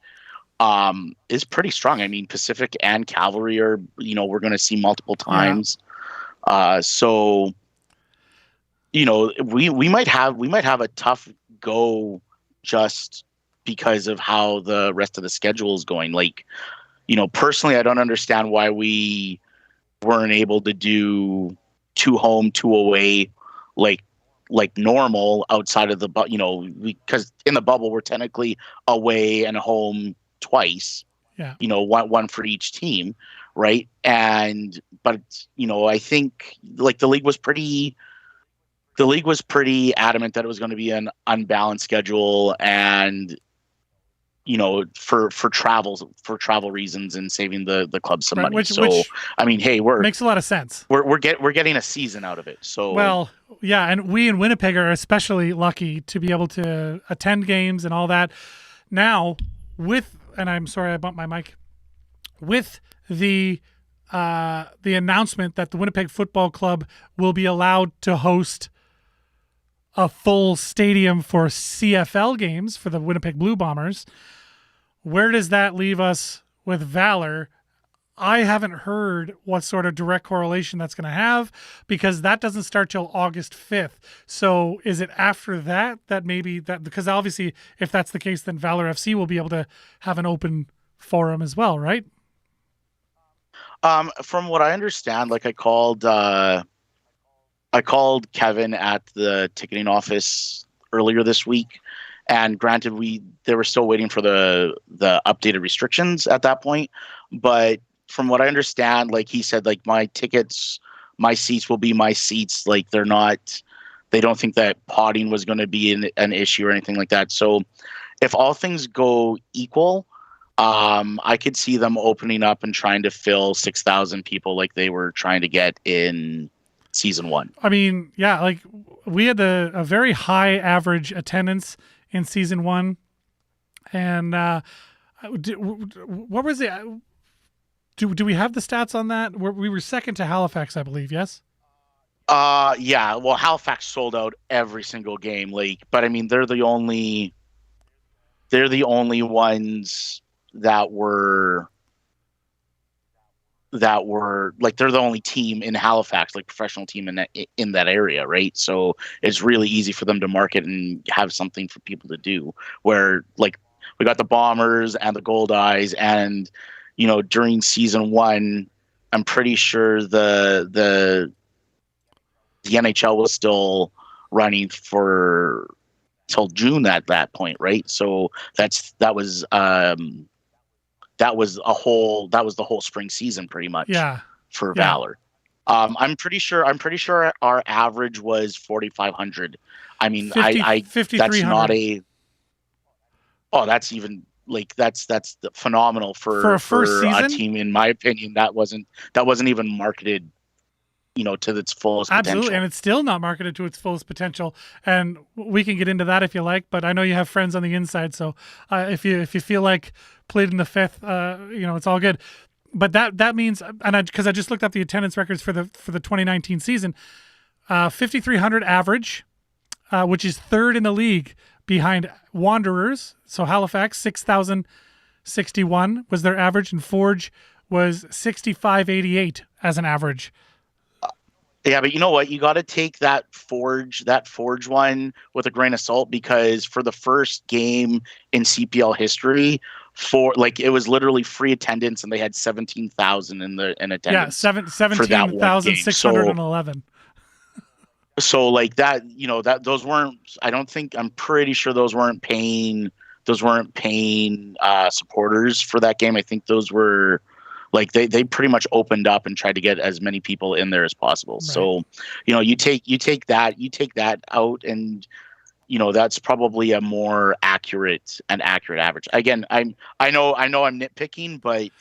[SPEAKER 4] is pretty strong. I mean, Pacific and Cavalry are, we're going to see multiple times. Yeah. So, we might have a tough go just because of how the rest of the schedule is going. Like, personally, I don't understand why we weren't able to do 2 home, 2 away, like normal outside of the, because in the bubble we're technically away and home twice.
[SPEAKER 1] Yeah.
[SPEAKER 4] One for each team, right? But I think like the league was pretty adamant that it was going to be an unbalanced schedule, and for travel reasons and saving the club some money. Which I mean, hey,
[SPEAKER 1] makes a lot of sense.
[SPEAKER 4] We're getting a season out of it. So
[SPEAKER 1] well, yeah, and we in Winnipeg are especially lucky to be able to attend games and all that. Now and I'm sorry I bumped my mic, with the announcement that the Winnipeg Football Club will be allowed to host a full stadium for CFL games for the Winnipeg Blue Bombers. Where does that leave us with Valour? I haven't heard what sort of direct correlation that's going to have, because that doesn't start till August 5th. So is it after that maybe that, because obviously if that's the case, then Valour FC will be able to have an open forum as well, right?
[SPEAKER 4] From what I understand, like I called Kevin at the ticketing office earlier this week, and granted, they were still waiting for the updated restrictions at that point. But from what I understand, like he said, like my seats will be my seats. Like they don't think that potting was going to be an issue or anything like that. So if all things go equal, I could see them opening up and trying to fill 6,000 people like they were trying to get in season 1.
[SPEAKER 1] I mean, yeah, like we had a very high average attendance in season 1, and what was it? Do we have the stats on that? We were second to Halifax, I believe. Yes.
[SPEAKER 4] Yeah. Well, Halifax sold out every single game. Like, but I mean, they're the only ones that were like, they're the only team in Halifax, like professional team in that area, right? So it's really easy for them to market and have something for people to do. Where like we got the Bombers and the Gold Eyes, and during season 1, I'm pretty sure the NHL was still running for till June at that point, right? So that was the whole spring season pretty much.
[SPEAKER 1] Yeah.
[SPEAKER 4] For Valour. I'm pretty sure our average was 4,500. I mean,
[SPEAKER 1] 5,300.
[SPEAKER 4] That's not that's even like that's phenomenal for
[SPEAKER 1] a first season?
[SPEAKER 4] A team, in my opinion. That wasn't even marketed to its fullest potential.
[SPEAKER 1] Absolutely, and it's still not marketed to its fullest potential. And we can get into that if you like, but I know you have friends on the inside, so if you feel like pleading the fifth, it's all good. But that means, and because I just looked up the attendance records for the 2019 season, 5,300 average, which is third in the league behind Wanderers. So Halifax 6,061 was their average, and Forge was 6,588 as an average.
[SPEAKER 4] Yeah, but you know what? You got to take that Forge one with a grain of salt, because for the first game in CPL history, it was literally free attendance, and they had 17,000 in attendance.
[SPEAKER 1] Yeah, 17,611.
[SPEAKER 4] So like that, that those weren't. I'm pretty sure those weren't paying. Those weren't paying supporters for that game. I think those were like they pretty much opened up and tried to get as many people in there as possible. Right. So, you take that out, and that's probably a more accurate average. Again, I know I'm nitpicking, but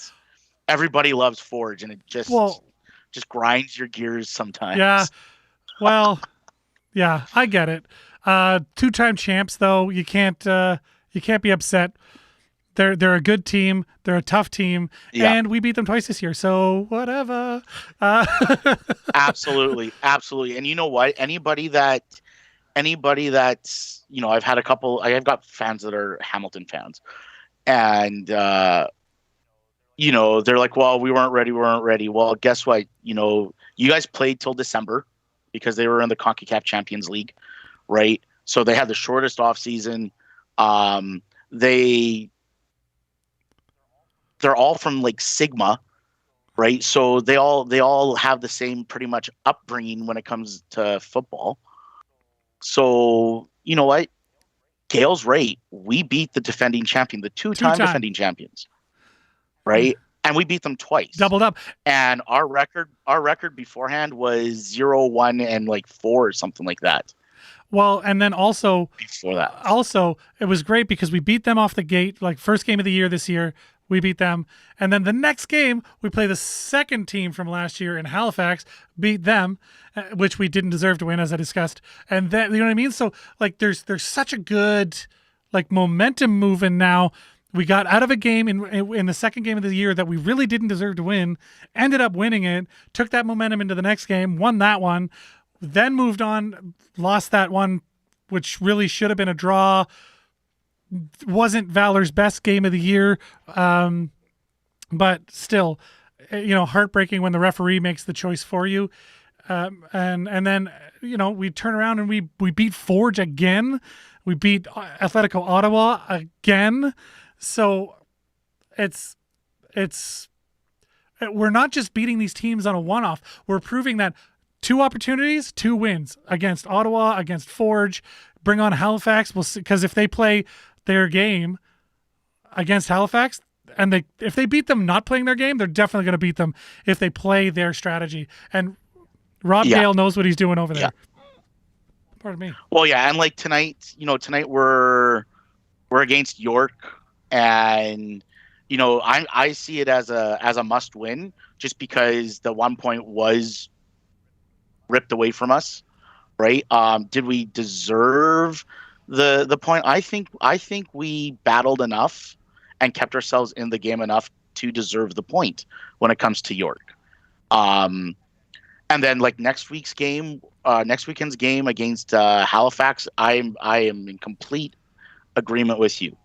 [SPEAKER 4] everybody loves Forge, and it just grinds your gears sometimes.
[SPEAKER 1] Yeah. Well, yeah, I get it. 2-time champs, though, you can't be upset. They're a good team. They're a tough team, and we beat them twice this year. So whatever.
[SPEAKER 4] Absolutely. And you know what? Anybody that's I've got fans that are Hamilton fans, and they're like, well, we weren't ready. Well, guess what? You guys played till December because they were in the CONCACAF Champions League, right? So they had the shortest off season. They're all from like Sigma, right? So they all have the same pretty much upbringing when it comes to football. So you know what? Gail's right. We beat the defending champion, the two-time defending champions, right? And we beat them twice.
[SPEAKER 1] Doubled up.
[SPEAKER 4] And our record beforehand was 0-1 and like 4 or something like that.
[SPEAKER 1] Well, and then also
[SPEAKER 4] before that,
[SPEAKER 1] it was great because we beat them off the gate, like first game of the year this year. We beat them. And then the next game, we play the second team from last year in Halifax, beat them, which we didn't deserve to win, as I discussed. And then, you know what I mean? So, like, there's such a good, like, momentum moving now. We got out of a game in the second game of the year that we really didn't deserve to win, ended up winning it, took that momentum into the next game, won that one, then moved on, lost that one, which really should have been a draw. Wasn't Valor's best game of the year, but still, heartbreaking when the referee makes the choice for you. And then, we turn around and we beat Forge again. We beat Atletico Ottawa again. So we're not just beating these teams on a one-off. We're proving that 2 opportunities, 2 wins against Ottawa, against Forge, bring on Halifax. We'll see, because if they play their game against Halifax, and if they beat them not playing their game, they're definitely going to beat them if they play their strategy. And Rob Gale knows what he's doing over there. Pardon me.
[SPEAKER 4] Well, yeah, and like tonight we're against York, and I see it as a must win just because the 1 point was ripped away from us, right? Did we deserve the point? I think we battled enough and kept ourselves in the game enough to deserve the point when it comes to York. And then like next weekend's game against Halifax, I am in complete agreement with you.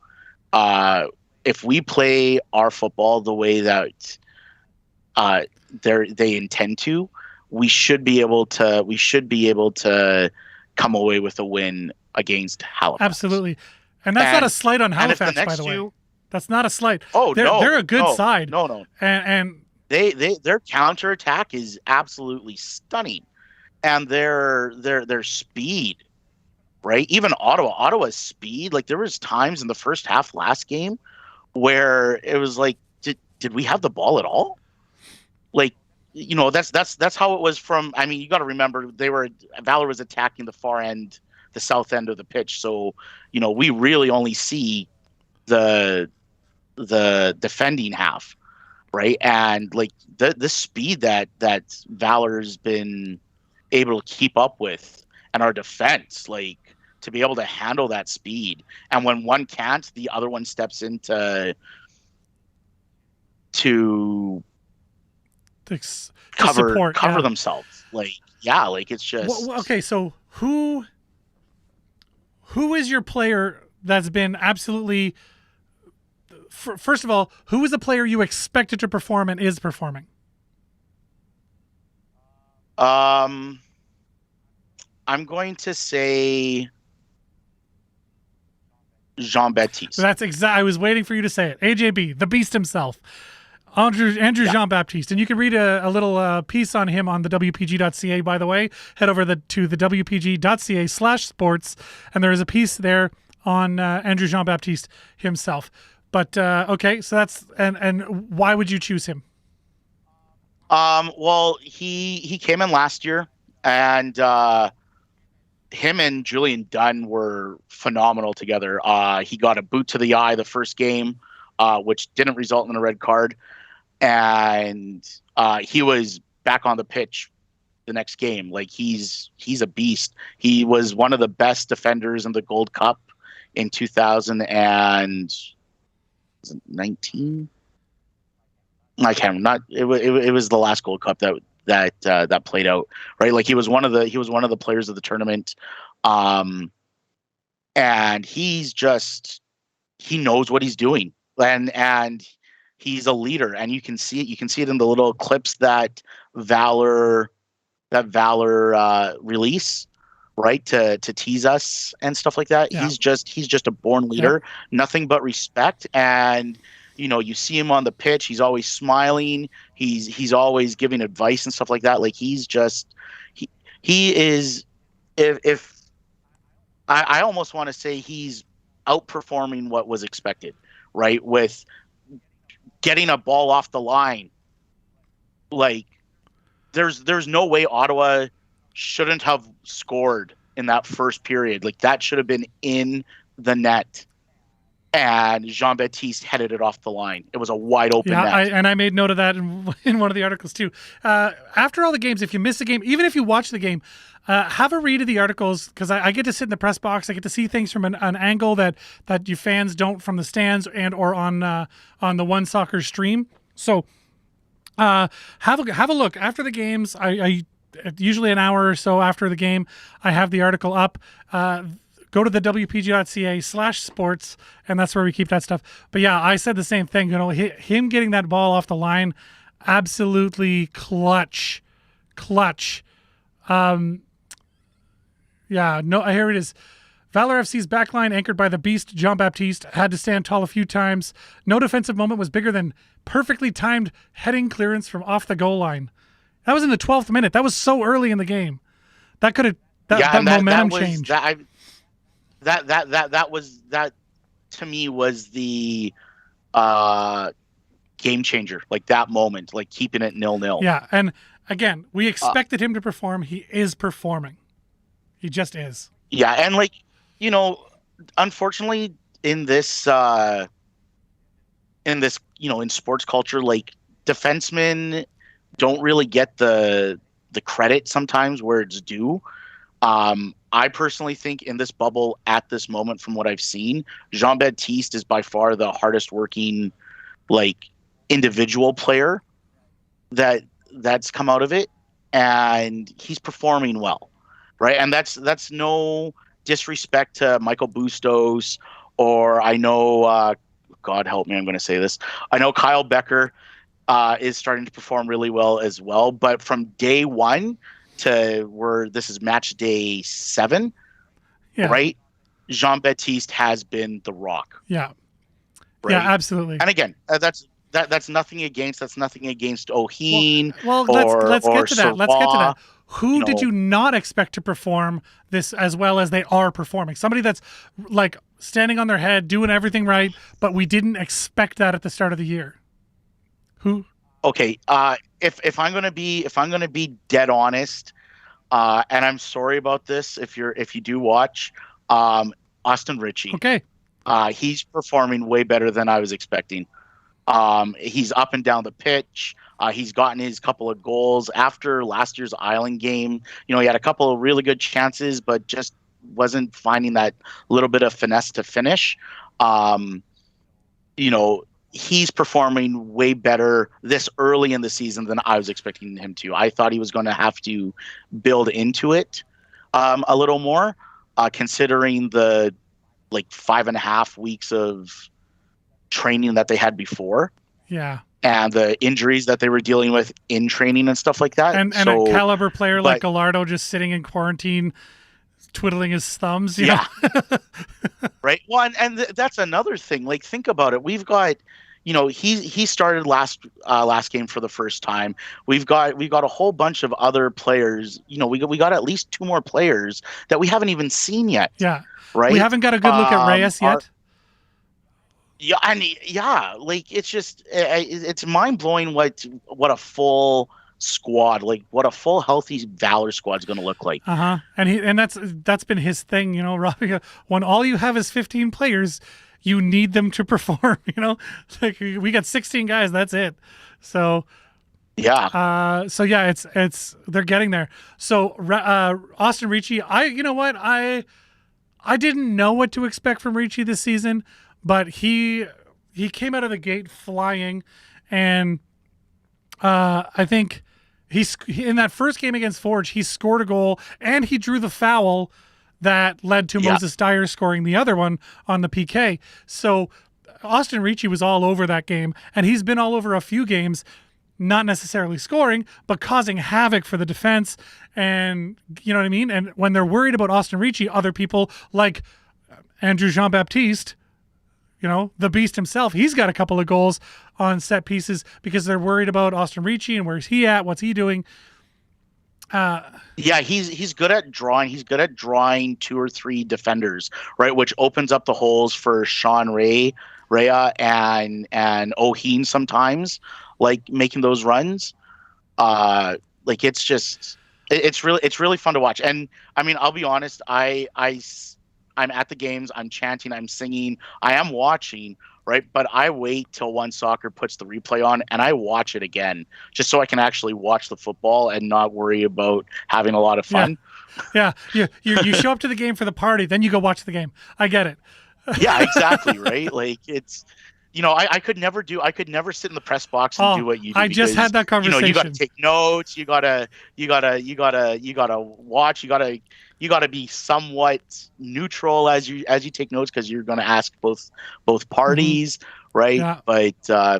[SPEAKER 4] If we play our football the way that they intend to, we should be able to come away with a win against Halifax.
[SPEAKER 1] Absolutely. And that's not a slight on Halifax, by the way. That's not a slight. Oh, they're a good side.
[SPEAKER 4] No.
[SPEAKER 1] And
[SPEAKER 4] their counterattack is absolutely stunning. And their speed, right? Even Ottawa's speed, like there was times in the first half last game where it was like, did we have the ball at all? Like, that's how it was from. I mean, you got to remember Valor was attacking the far end, the south end of the pitch. So, we really only see the defending half, right? And like the speed that Valor's been able to keep up with, and our defense, like to be able to handle that speed. And when one can't, the other one steps in to cover themselves. Like it's just
[SPEAKER 1] okay. So who is your player that's been absolutely? First of all, who is the player you expected to perform and is performing?
[SPEAKER 4] I'm going to say Jean-Baptiste.
[SPEAKER 1] That's I was waiting for you to say it. AJB, the beast himself. Andrew Jean-Baptiste. And you can read a little piece on him on the WPG.ca, by the way. Head over to the WPG.ca/sports, and there is a piece there on Andrew Jean-Baptiste himself. But, okay, so that's... And why would you choose him?
[SPEAKER 4] Well, he came in last year, and him and Julian Dunn were phenomenal together. He got a boot to the eye the first game, which didn't result in a red card. And he was back on the pitch the next game. Like he's a beast. He was one of the best defenders in the Gold Cup in 2019. I can't remember. It was the last Gold Cup that played out, right? Like he was one of the players of the tournament, and he knows what he's doing, and he's a leader, and you can see it. You can see it in the little clips that Valour release, right, to tease us and stuff like that. Yeah. He's just a born leader, nothing but respect. And you see him on the pitch. He's always smiling. He's always giving advice and stuff like that. Like he is. If I almost want to say he's outperforming what was expected, right? With getting a ball off the line, like there's no way Ottawa shouldn't have scored in that first period. Like that should have been in the net. And Jean-Baptiste headed it off the line. It was a wide open net.
[SPEAKER 1] And I made note of that in one of the articles too. After all the games, if you miss a game, even if you watch the game, have a read of the articles, because I get to sit in the press box. I get to see things from an angle that you fans don't from the stands and or on the One Soccer stream. So have a look after the games. I usually an hour or so after the game, I have the article up. Go to the WPG.ca/sports, and that's where we keep that stuff. But yeah, I said the same thing. Him getting that ball off the line, absolutely clutch. Here it is. Valour FC's backline, anchored by the beast Jean-Baptiste, had to stand tall a few times. No defensive moment was bigger than perfectly timed heading clearance from off the goal line. That was in the 12th minute. That was so early in the game. That could have that momentum changed.
[SPEAKER 4] That to me was the game changer, like that moment, like keeping it 0-0.
[SPEAKER 1] Yeah, and again, we expected him to perform. He is performing. He just is.
[SPEAKER 4] Yeah, and unfortunately in this in sports culture, like defensemen don't really get the credit sometimes where it's due. I personally think in this bubble at this moment, from what I've seen, Jean-Baptiste is by far the hardest working, like, individual player that's come out of it, and he's performing well, right? And that's no disrespect to Michael Bustos, or I know, God help me, I'm going to say this. I know Kyle Becker is starting to perform really well as well, but from day one to where this is match day 7, right? Jean-Baptiste has been the rock.
[SPEAKER 1] Yeah.
[SPEAKER 4] Right?
[SPEAKER 1] Yeah, absolutely.
[SPEAKER 4] And again, that's nothing against O'Heen.
[SPEAKER 1] Well, let's get to that. Let's get to that. Who did you not expect to perform this as well as they are performing? Somebody that's like standing on their head, doing everything right, but we didn't expect that at the start of the year. Who?
[SPEAKER 4] Okay, if I'm gonna be dead honest, and I'm sorry about this if you do watch, Austin Ritchie.
[SPEAKER 1] Okay.
[SPEAKER 4] He's performing way better than I was expecting. He's up and down the pitch. He's gotten his couple of goals after last year's Island game. He had a couple of really good chances, but just wasn't finding that little bit of finesse to finish. He's performing way better this early in the season than I was expecting him to. I thought he was going to have to build into it a little more, considering the 5.5 weeks of training that they had before.
[SPEAKER 1] Yeah.
[SPEAKER 4] And the injuries that they were dealing with in training and stuff like that.
[SPEAKER 1] And a caliber player like Gallardo just sitting in quarantine, twiddling his thumbs. You know?
[SPEAKER 4] Right. Well, and that's another thing. Like, think about it. We've got, he started last game for the first time. We've got a whole bunch of other players. We got at least 2 more players that we haven't even seen yet.
[SPEAKER 1] Yeah.
[SPEAKER 4] Right.
[SPEAKER 1] We haven't got a good look at Reyes yet.
[SPEAKER 4] Like it's mind blowing what a full squad, like what a full healthy Valour squad is going to look like.
[SPEAKER 1] And that's been his thing, Robbie. When all you have is 15 players, you need them to perform. Like we got 16 guys, that's it. So
[SPEAKER 4] yeah.
[SPEAKER 1] It's they're getting there. So Austin Ricci, I didn't know what to expect from Ricci this season, but he came out of the gate flying, and I think in that first game against Forge, he scored a goal and he drew the foul that led to Moses Dyer scoring the other one on the PK. So Austin Ricci was all over that game, and he's been all over a few games, not necessarily scoring, but causing havoc for the defense. And you know what I mean? And when they're worried about Austin Ricci, other people like Andrew Jean-Baptiste, the beast himself, he's got a couple of goals on set pieces because they're worried about Austin Ricci and where's he at, what's he doing.
[SPEAKER 4] He's good at drawing. He's good at drawing 2 or 3 defenders, right? Which opens up the holes for Sean Rea and O'Heen sometimes, like making those runs. Like it's really fun to watch. And I mean, I'll be honest, I'm at the games, I'm chanting, I'm singing, I am watching, right? But I wait till One Soccer puts the replay on and I watch it again just so I can actually watch the football and not worry about having a lot of fun.
[SPEAKER 1] Yeah. You show up to the game for the party, then you go watch the game. I get it.
[SPEAKER 4] Yeah, exactly, right? Like it's I could never sit in the press box and do what you do.
[SPEAKER 1] I just had that conversation.
[SPEAKER 4] You got to take notes. You gotta watch. You gotta be somewhat neutral as you take notes because you're gonna ask both parties, right? Yeah. But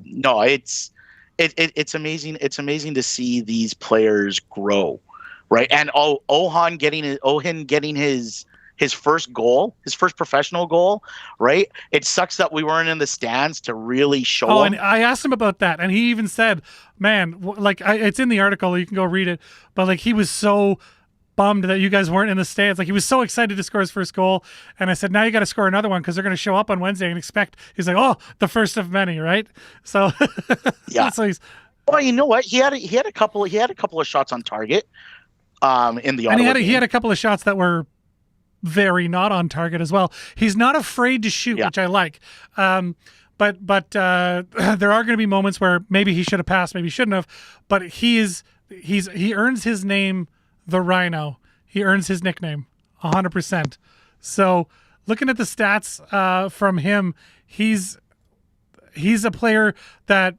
[SPEAKER 4] no, it's amazing. It's amazing to see these players grow, right? And Ohan getting his first goal, his first professional goal, right? It sucks that we weren't in the stands to really show him.
[SPEAKER 1] Oh, and I asked him about that, and he even said, man, it's in the article, you can go read it, but like he was so bummed that you guys weren't in the stands. Like he was so excited to score his first goal, and I said, now you got to score another one because they're going to show up on Wednesday and expect, he's like, oh, the first of many, right? So
[SPEAKER 4] yeah.
[SPEAKER 1] So
[SPEAKER 4] well, you know what? He had a couple of shots on target in the
[SPEAKER 1] and he had a couple of shots that were very not on target as well. He's not afraid to shoot, which I like. But there are going to be moments where maybe he should have passed, maybe he shouldn't have. But he earns his name, the Rhino. He earns his nickname, 100%. So looking at the stats from him, he's a player that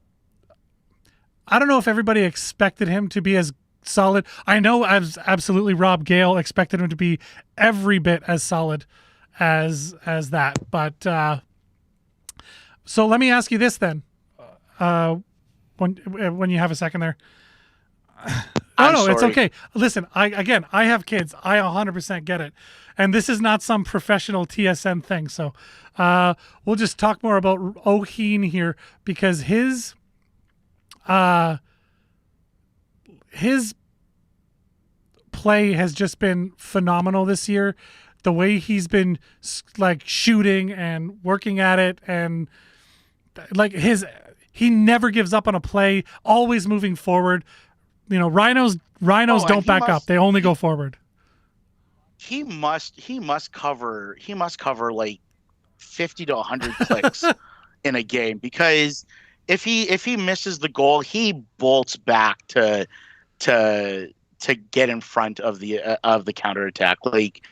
[SPEAKER 1] I don't know if everybody expected him to be as solid. I know as absolutely Rob Gale expected him to be every bit as solid as that. But so let me ask you this then. When you have a second there. No, it's okay. Listen, I have kids. I 100% get it. And this is not some professional TSN thing. So we'll just talk more about O'Heen here because his play has just been phenomenal this year. The way he's been like shooting and working at it, and like he never gives up on a play, always moving forward. Rhinos don't back up. They only go forward.
[SPEAKER 4] He must cover like 50 to 100 clicks in a game because if he misses the goal, he bolts back to get in front of the counterattack. Like,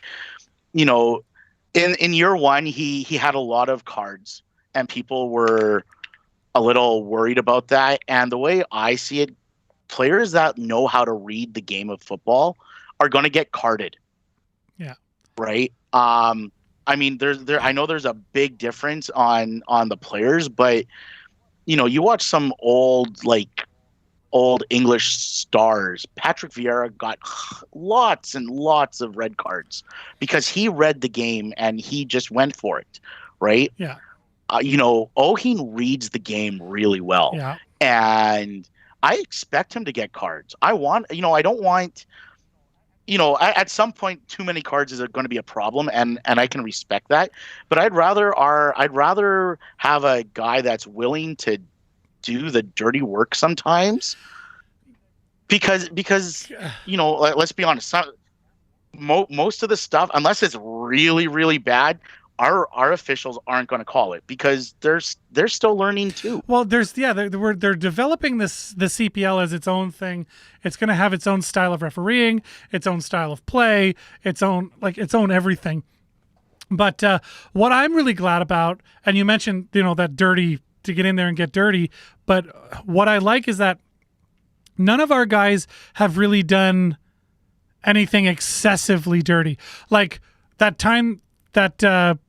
[SPEAKER 4] in year one, he had a lot of cards and people were a little worried about that. And the way I see it, players that know how to read the game of football are going to get carded.
[SPEAKER 1] Yeah. Right.
[SPEAKER 4] I mean, I know there's a big difference on the players, but you watch some old English stars. Patrick Vieira got lots and lots of red cards because he read the game and he just went for it, right?
[SPEAKER 1] Yeah.
[SPEAKER 4] Oheen reads the game really well.
[SPEAKER 1] Yeah.
[SPEAKER 4] And I expect him to get cards. I don't want, at some point too many cards is going to be a problem, and I can respect that. But I'd rather have a guy that's willing to do the dirty work sometimes, because let's be honest, most of the stuff, unless it's really, really bad, our officials aren't going to call it, because they're still learning too.
[SPEAKER 1] Well, they're developing the CPL as its own thing. It's going to have its own style of refereeing, its own style of play, its own everything. But what I'm really glad about, and you mentioned that dirty, to get in there and get dirty, but what I like is that none of our guys have really done anything excessively dirty. Like that time that the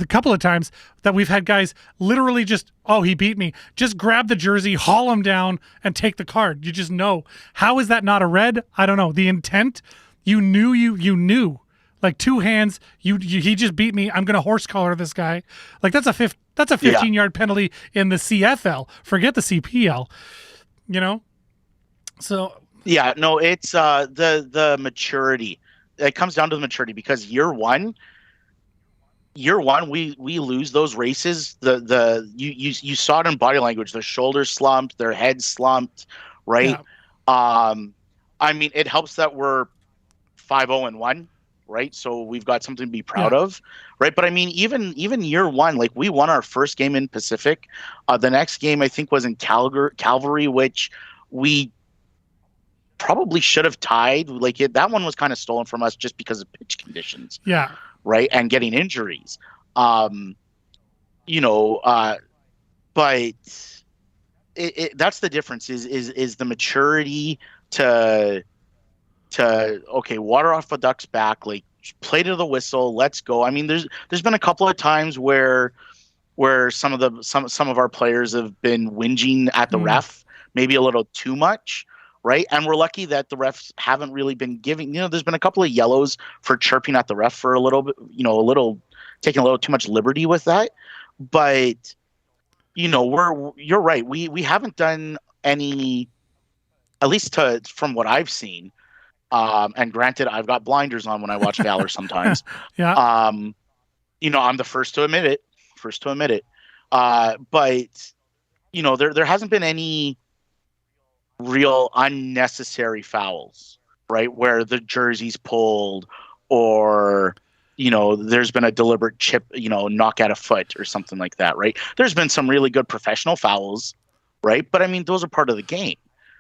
[SPEAKER 1] couple of times that we've had guys literally just, oh, he beat me, just grab the jersey, haul him down, and take the card. You just know. How is that not a red? I don't know. The intent, you knew. Like two hands, he just beat me. I'm gonna horse collar this guy. Like that's a 15-yard penalty in the CFL. Forget the CPL. So
[SPEAKER 4] yeah, no, it's the maturity. It comes down to the maturity, because year one we lose those races. You saw it in body language. Their shoulders slumped, their heads slumped, right? Yeah. I mean, it helps that we're 5-0-1, right? So we've got something to be proud of, right? But I mean, even year one, like we won our first game in Pacific. The next game I think was in Calgary, which we probably should have tied. Like that one was kind of stolen from us just because of pitch conditions.
[SPEAKER 1] Yeah.
[SPEAKER 4] Right. And getting injuries. But that's the difference is the maturity to okay, water off a duck's back, like play to the whistle, let's go. I mean, there's been a couple of times where some of our players have been whinging at the ref, maybe a little too much, right? And we're lucky that the refs haven't really been giving, there's been a couple of yellows for chirping at the ref for a little bit, taking a little too much liberty with that. But you're right. We haven't done any, at least from what I've seen. And granted, I've got blinders on when I watch Valour sometimes.
[SPEAKER 1] Yeah.
[SPEAKER 4] I'm the first to admit it. But there hasn't been any real unnecessary fouls, right? Where the jersey's pulled, or there's been a deliberate chip, knock at a foot or something like that, right? There's been some really good professional fouls, right? But I mean, those are part of the game,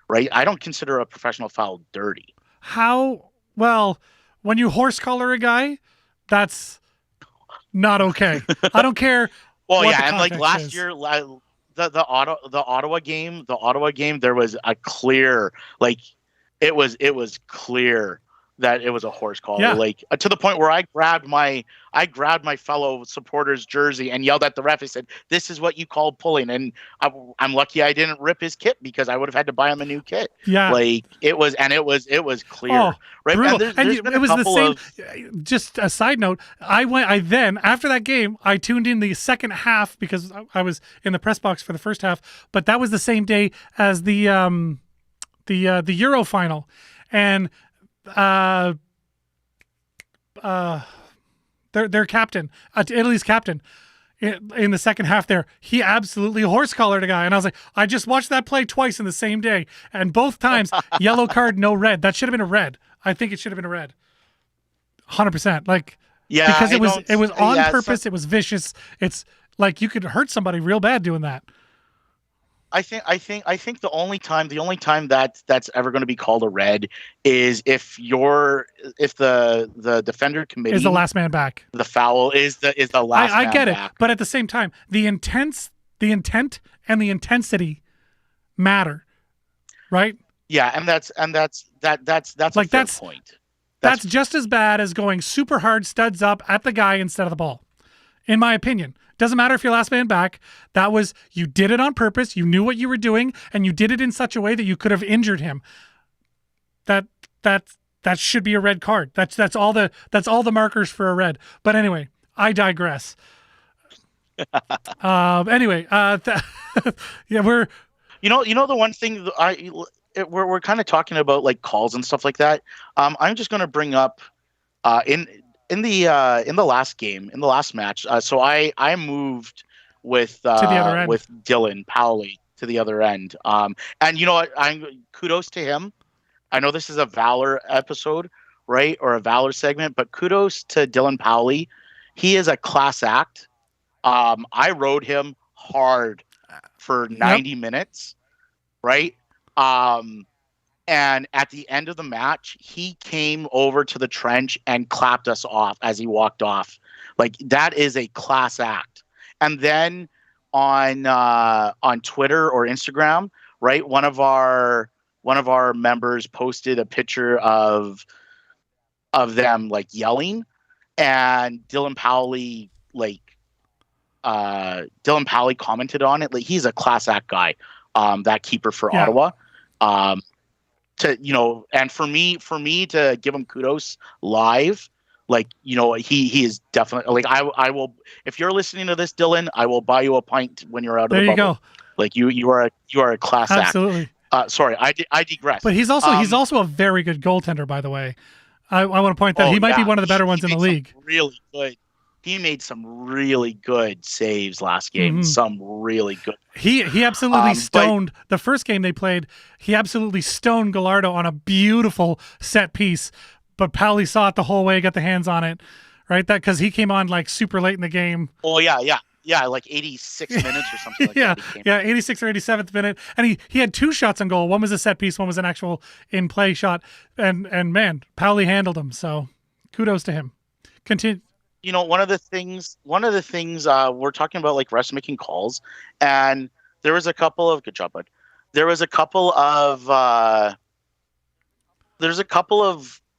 [SPEAKER 4] right? I don't consider a professional foul dirty.
[SPEAKER 1] When you horse collar a guy, that's not okay. I don't care.
[SPEAKER 4] Well, yeah, and like last year, the Ottawa game, there was a clear, like it was clear that it was a horse collar, like to the point where I grabbed my fellow supporter's jersey and yelled at the ref. I said, "This is what you call pulling." And I'm lucky I didn't rip his kit, because I would have had to buy him a new kit. Yeah, like it was clear, right?
[SPEAKER 1] Brutal. And it was the same. Just a side note, after that game, I tuned in the second half because I was in the press box for the first half, but that was the same day as the Euro final, and their captain, Italy's captain, in the second half there, he absolutely horse collared a guy, and I was like, I just watched that play twice in the same day, and both times yellow card, no red. That should have been a red. I think it should have been a red. 100%. Like, yeah, because it was on purpose. It was vicious. It's like you could hurt somebody real bad doing that.
[SPEAKER 4] I think the only time that's ever going to be called a red is if the defender committee
[SPEAKER 1] is the last man back.
[SPEAKER 4] The foul is the last.
[SPEAKER 1] I get
[SPEAKER 4] back.
[SPEAKER 1] it, but at the same time, the intent and the intensity matter, right?
[SPEAKER 4] Yeah, and that's like a fair point.
[SPEAKER 1] That's just as bad as going super hard studs up at the guy instead of the ball, in my opinion. Doesn't matter if you're last man back. You did it on purpose. You knew what you were doing, and you did it in such a way that you could have injured him. That should be a red card. That's all the markers for a red. But anyway, I digress. Anyway, yeah, we're
[SPEAKER 4] The one thing we're kind of talking about like calls and stuff like that. I'm just going to bring up in the last game, in the last match. So I moved with
[SPEAKER 1] to the other end.
[SPEAKER 4] with Dylan Powley to the other end. And you know what? I'm kudos to him. I know this is a Valour episode, right, or a Valour segment, but kudos to Dylan Powley. He is a class act. I rode him hard for 90 minutes, right? And at the end of the match, he came over to the trench and clapped us off as he walked off. Like, that is a class act. And then on Twitter or Instagram, right, one of our members posted a picture of them like yelling, and Dylan Powley commented on it. Like, he's a class act guy, that keeper for Ottawa. And for me to give him kudos live, like, he is definitely, like, I will, if you're listening to this, Dylan, I will buy you a pint when you're out of the bubble. There you go. Like, you are a class act.
[SPEAKER 1] Absolutely.
[SPEAKER 4] Sorry, I digress.
[SPEAKER 1] But he's also a very good goaltender, by the way. I want to point that he might be one of the better ones in the league.
[SPEAKER 4] Really good. He made some really good saves last game. Mm-hmm. Some really good.
[SPEAKER 1] He absolutely stoned the first game they played. He absolutely stoned Gallardo on a beautiful set piece. But Powley saw it the whole way, got the hands on it, right? That because he came on like super late in the game.
[SPEAKER 4] Oh yeah, like 86 minutes or something like that.
[SPEAKER 1] Yeah, 86 or 87th minute, and he had two shots on goal. One was a set piece, one was an actual in play shot, and man, Powley handled him. So kudos to him. Continue.
[SPEAKER 4] One of the things we're talking about, like, refs making calls, and there was a couple of good job, bud. There's a couple of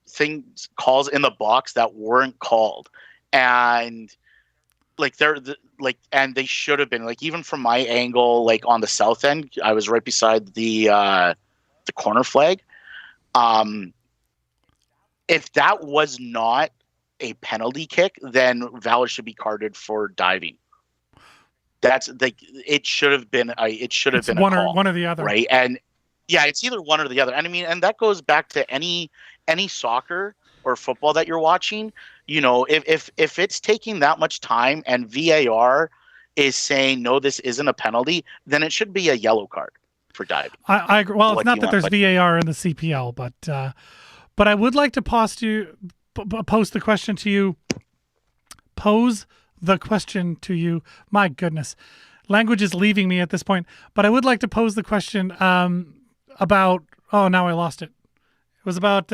[SPEAKER 4] things, calls in the box that weren't called, and and they should have been, like, even from my angle, like on the south end, I was right beside the corner flag. If that was not a penalty kick, then Valour should be carded for diving. That's like, it should have been
[SPEAKER 1] one or the other,
[SPEAKER 4] right? And yeah, it's either one or the other. And I mean, and that goes back to any soccer or football that you're watching. If it's taking that much time and VAR is saying no, this isn't a penalty, then it should be a yellow card for diving.
[SPEAKER 1] I agree. Well, it's not that there's VAR in the CPL, but I would like to post the question to you. Pose the question to you. My goodness, language is leaving me at this point. But I would like to pose the question about. Oh, now I lost it. It was about.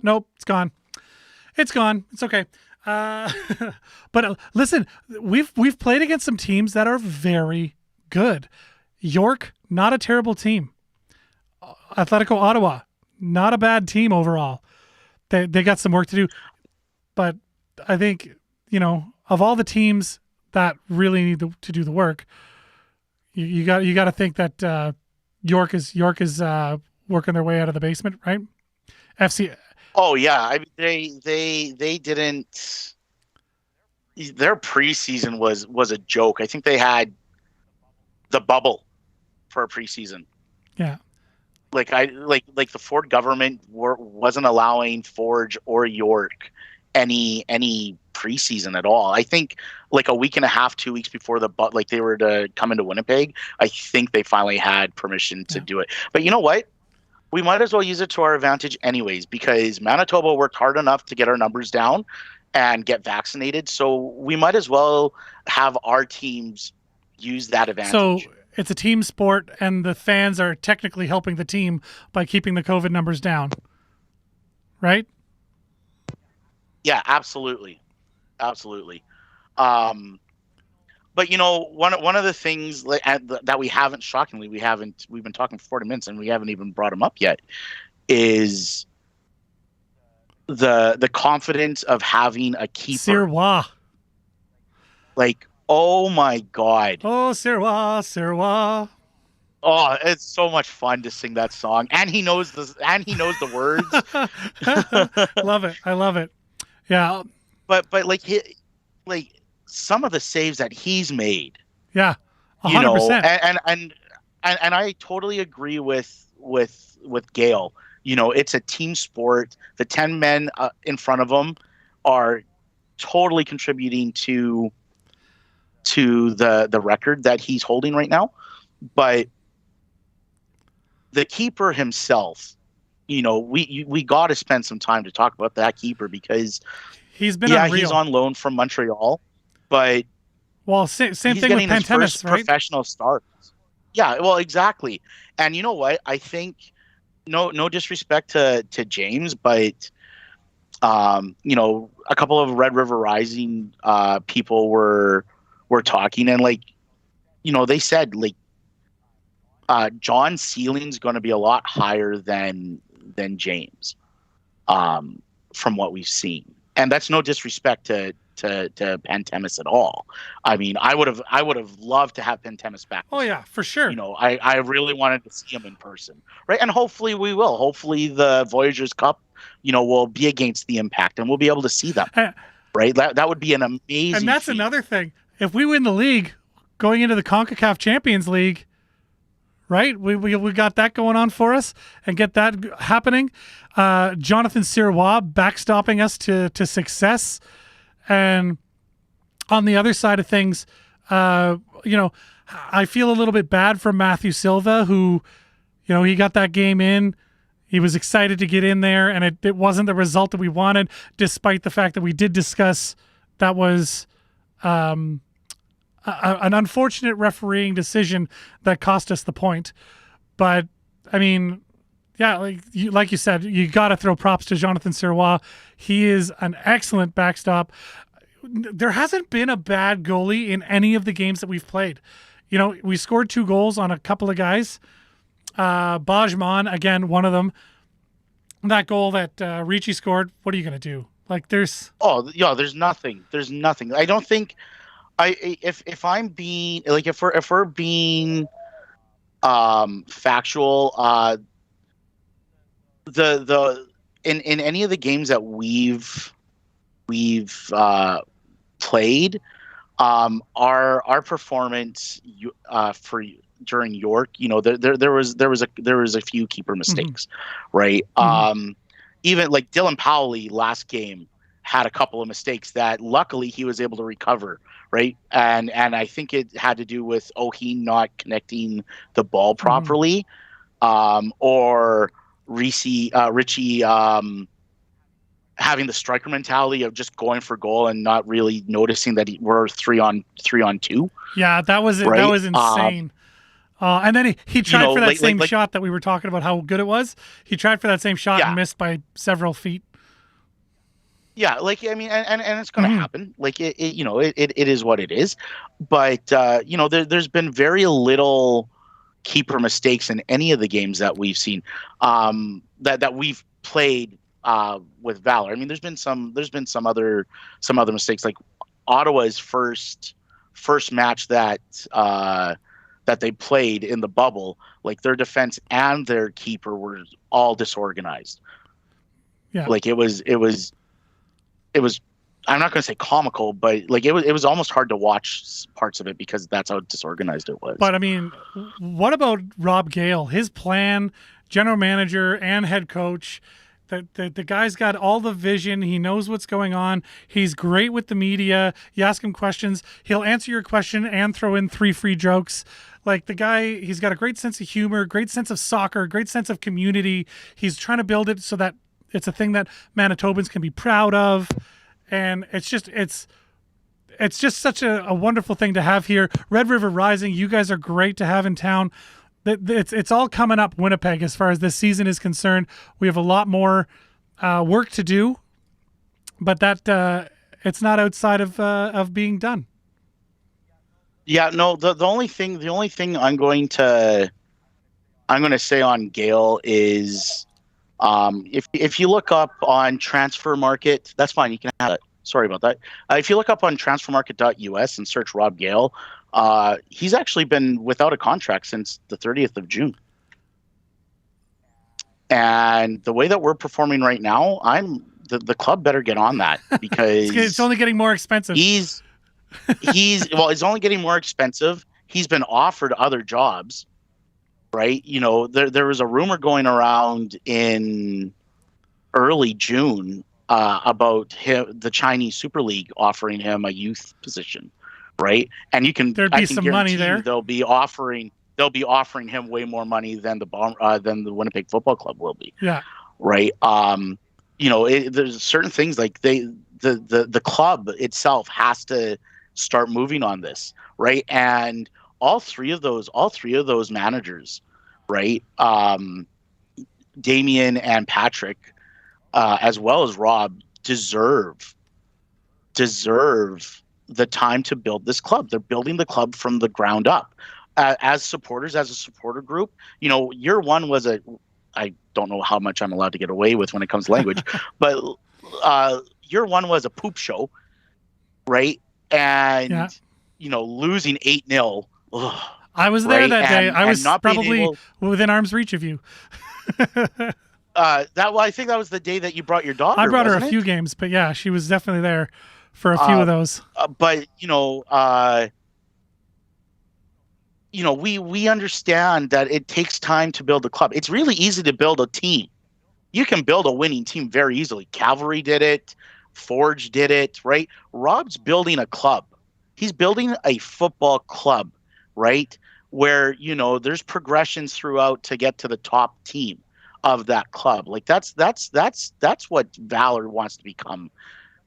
[SPEAKER 1] Nope, it's gone. It's gone. It's okay. But listen, we've played against some teams that are very good. York, not a terrible team. Atletico Ottawa, not a bad team overall. They got some work to do, but I think, of all the teams that really need to do the work, you got to think that York is working their way out of the basement, right? FC.
[SPEAKER 4] Oh yeah, I mean, they didn't. Their preseason was a joke. I think they had the bubble for a preseason.
[SPEAKER 1] Yeah.
[SPEAKER 4] Like the Ford government wasn't allowing Forge or York any preseason at all. I think like a week and a half, 2 weeks before they were to come into Winnipeg, I think they finally had permission to do it. But you know what? We might as well use it to our advantage anyways, because Manitoba worked hard enough to get our numbers down and get vaccinated. So we might as well have our teams use that advantage.
[SPEAKER 1] So it's a team sport, and the fans are technically helping the team by keeping the COVID numbers down, right?
[SPEAKER 4] Yeah, absolutely. Absolutely. But one of the things that we haven't, shockingly, we've been talking for 40 minutes and we haven't even brought them up yet, is the confidence of having a keeper.
[SPEAKER 1] Sirois.
[SPEAKER 4] Like, oh my God.
[SPEAKER 1] Oh, Sirois.
[SPEAKER 4] Oh, it's so much fun to sing that song, and he knows the words.
[SPEAKER 1] Love it. I love it. Yeah.
[SPEAKER 4] But like like some of the saves that he's made,
[SPEAKER 1] Yeah,
[SPEAKER 4] you know,
[SPEAKER 1] 100%.
[SPEAKER 4] and I totally agree with Gale. You know, it's a team sport. The 10 men in front of him are totally contributing to the record that he's holding right now. But the keeper himself, you know, we got to spend some time to talk about that keeper because
[SPEAKER 1] He's been unreal.
[SPEAKER 4] he's on loan from Montreal, but
[SPEAKER 1] well, same
[SPEAKER 4] he's
[SPEAKER 1] thing with
[SPEAKER 4] getting his
[SPEAKER 1] Pantemis,
[SPEAKER 4] first
[SPEAKER 1] right?
[SPEAKER 4] professional start. Yeah, well, exactly. And you know what? I think no disrespect to James, but you know, a couple of Red River Rising people were talking, and like, you know, they said like John's ceiling's going to be a lot higher than James, from what we've seen, and that's no disrespect to Pantemis at all. I mean, I would have loved to have Pantemis back.
[SPEAKER 1] Oh yeah, for sure.
[SPEAKER 4] You know, I really wanted to see him in person, right? And hopefully we will. Hopefully the Voyageurs Cup, you know, will be against the Impact, and we'll be able to see them, right? That would be an amazing.
[SPEAKER 1] And that's another thing. If we win the league, going into the CONCACAF Champions League, right? We got that going on for us and get that happening. Jonathan Sirois backstopping us to success. And on the other side of things, you know, I feel a little bit bad for Matthew Silva, who, you know, he got that game in. He was excited to get in there, and it wasn't the result that we wanted, despite the fact that we did discuss that was an unfortunate refereeing decision that cost us the point. But, I mean, yeah, like you said, you got to throw props to Jonathan Sirois. He is an excellent backstop. There hasn't been a bad goalie in any of the games that we've played. You know, we scored 2 goals on a couple of guys. Bajman, again, one of them. That goal that Ricci scored, what are you going to do? Like, there's nothing. There's nothing. I don't think if I'm being like, if we're being factual, the in any of the games that we've played, our performance for during York, you know, there was a few keeper mistakes, right? Even like Dylan Powley last game had a couple of mistakes that luckily he was able to recover, right? And I think it had to do with Ohi not connecting the ball properly, or Richie having the striker mentality of just going for goal and not really noticing that we're 3 on 2. Yeah, that was it.
[SPEAKER 4] Right?
[SPEAKER 1] That was insane. And then he tried for that same
[SPEAKER 4] like,
[SPEAKER 1] shot that we were talking about how good it was. He tried for that same shot and missed by several feet.
[SPEAKER 4] Yeah, like, I mean, and it's going to happen. Like, it you know, it is what it is. But you know, there's been very little keeper mistakes in any of the games that we've seen, that we've played with Valour. I mean, there's been some other mistakes, like Ottawa's first match that they played in the bubble. Like, their defense and their keeper were all disorganized. Yeah, like it was. I'm not going to say comical, but like it was almost hard to watch parts of it because that's how disorganized it was.
[SPEAKER 1] But I mean, what about Rob Gale? His plan, general manager and head coach. The guy's got all the vision. He knows what's going on. He's great with the media. You ask him questions, he'll answer your question and throw in 3 free jokes. Like, the guy, he's got a great sense of humor, great sense of soccer, great sense of community. He's trying to build it so that it's a thing that Manitobans can be proud of. And it's just such a wonderful thing to have here. Red River Rising, you guys are great to have in town. It's all coming up Winnipeg as far as this season is concerned. We have a lot more work to do, but that it's not outside of being done.
[SPEAKER 4] Yeah, no. The only thing I'm going to say on Gale is, if you look up on Transfer Market, that's fine. You can have it. Sorry about that. If you look up on transfermarket.us and search Rob Gale, he's actually been without a contract since the 30th of June. And the way that we're performing right now, I'm the club better get on that, because
[SPEAKER 1] It's only getting more expensive.
[SPEAKER 4] He's it's only getting more expensive. He's been offered other jobs, right? There was a rumor going around in early June about the Chinese Super League offering him a youth position, right? And
[SPEAKER 1] There'd be some money there.
[SPEAKER 4] They'll be offering him way more money than the Winnipeg Football Club will be.
[SPEAKER 1] Yeah.
[SPEAKER 4] Right. There's certain things like the club itself has to start moving on this, right? And all three of those managers, right? Damien and Patrick, as well as Rob, deserve the time to build this club. They're building the club from the ground up. As supporters, as a supporter group, year one was I don't know how much I'm allowed to get away with when it comes to language, but year one was a poop show, right? And losing 8-0.
[SPEAKER 1] I was there that day. I was
[SPEAKER 4] not
[SPEAKER 1] probably within arm's reach of you.
[SPEAKER 4] I think that was the day that you brought your daughter.
[SPEAKER 1] I brought her a
[SPEAKER 4] wasn't
[SPEAKER 1] few
[SPEAKER 4] it?
[SPEAKER 1] games, but yeah, she was definitely there for a few of those.
[SPEAKER 4] But we understand that it takes time to build a club. It's really easy to build a team. You can build a winning team very easily. Cavalry did it. Forge did it, right? Rob's building a club. He's building a football club, right? Where, there's progressions throughout to get to the top team of that club. Like that's what Valour wants to become,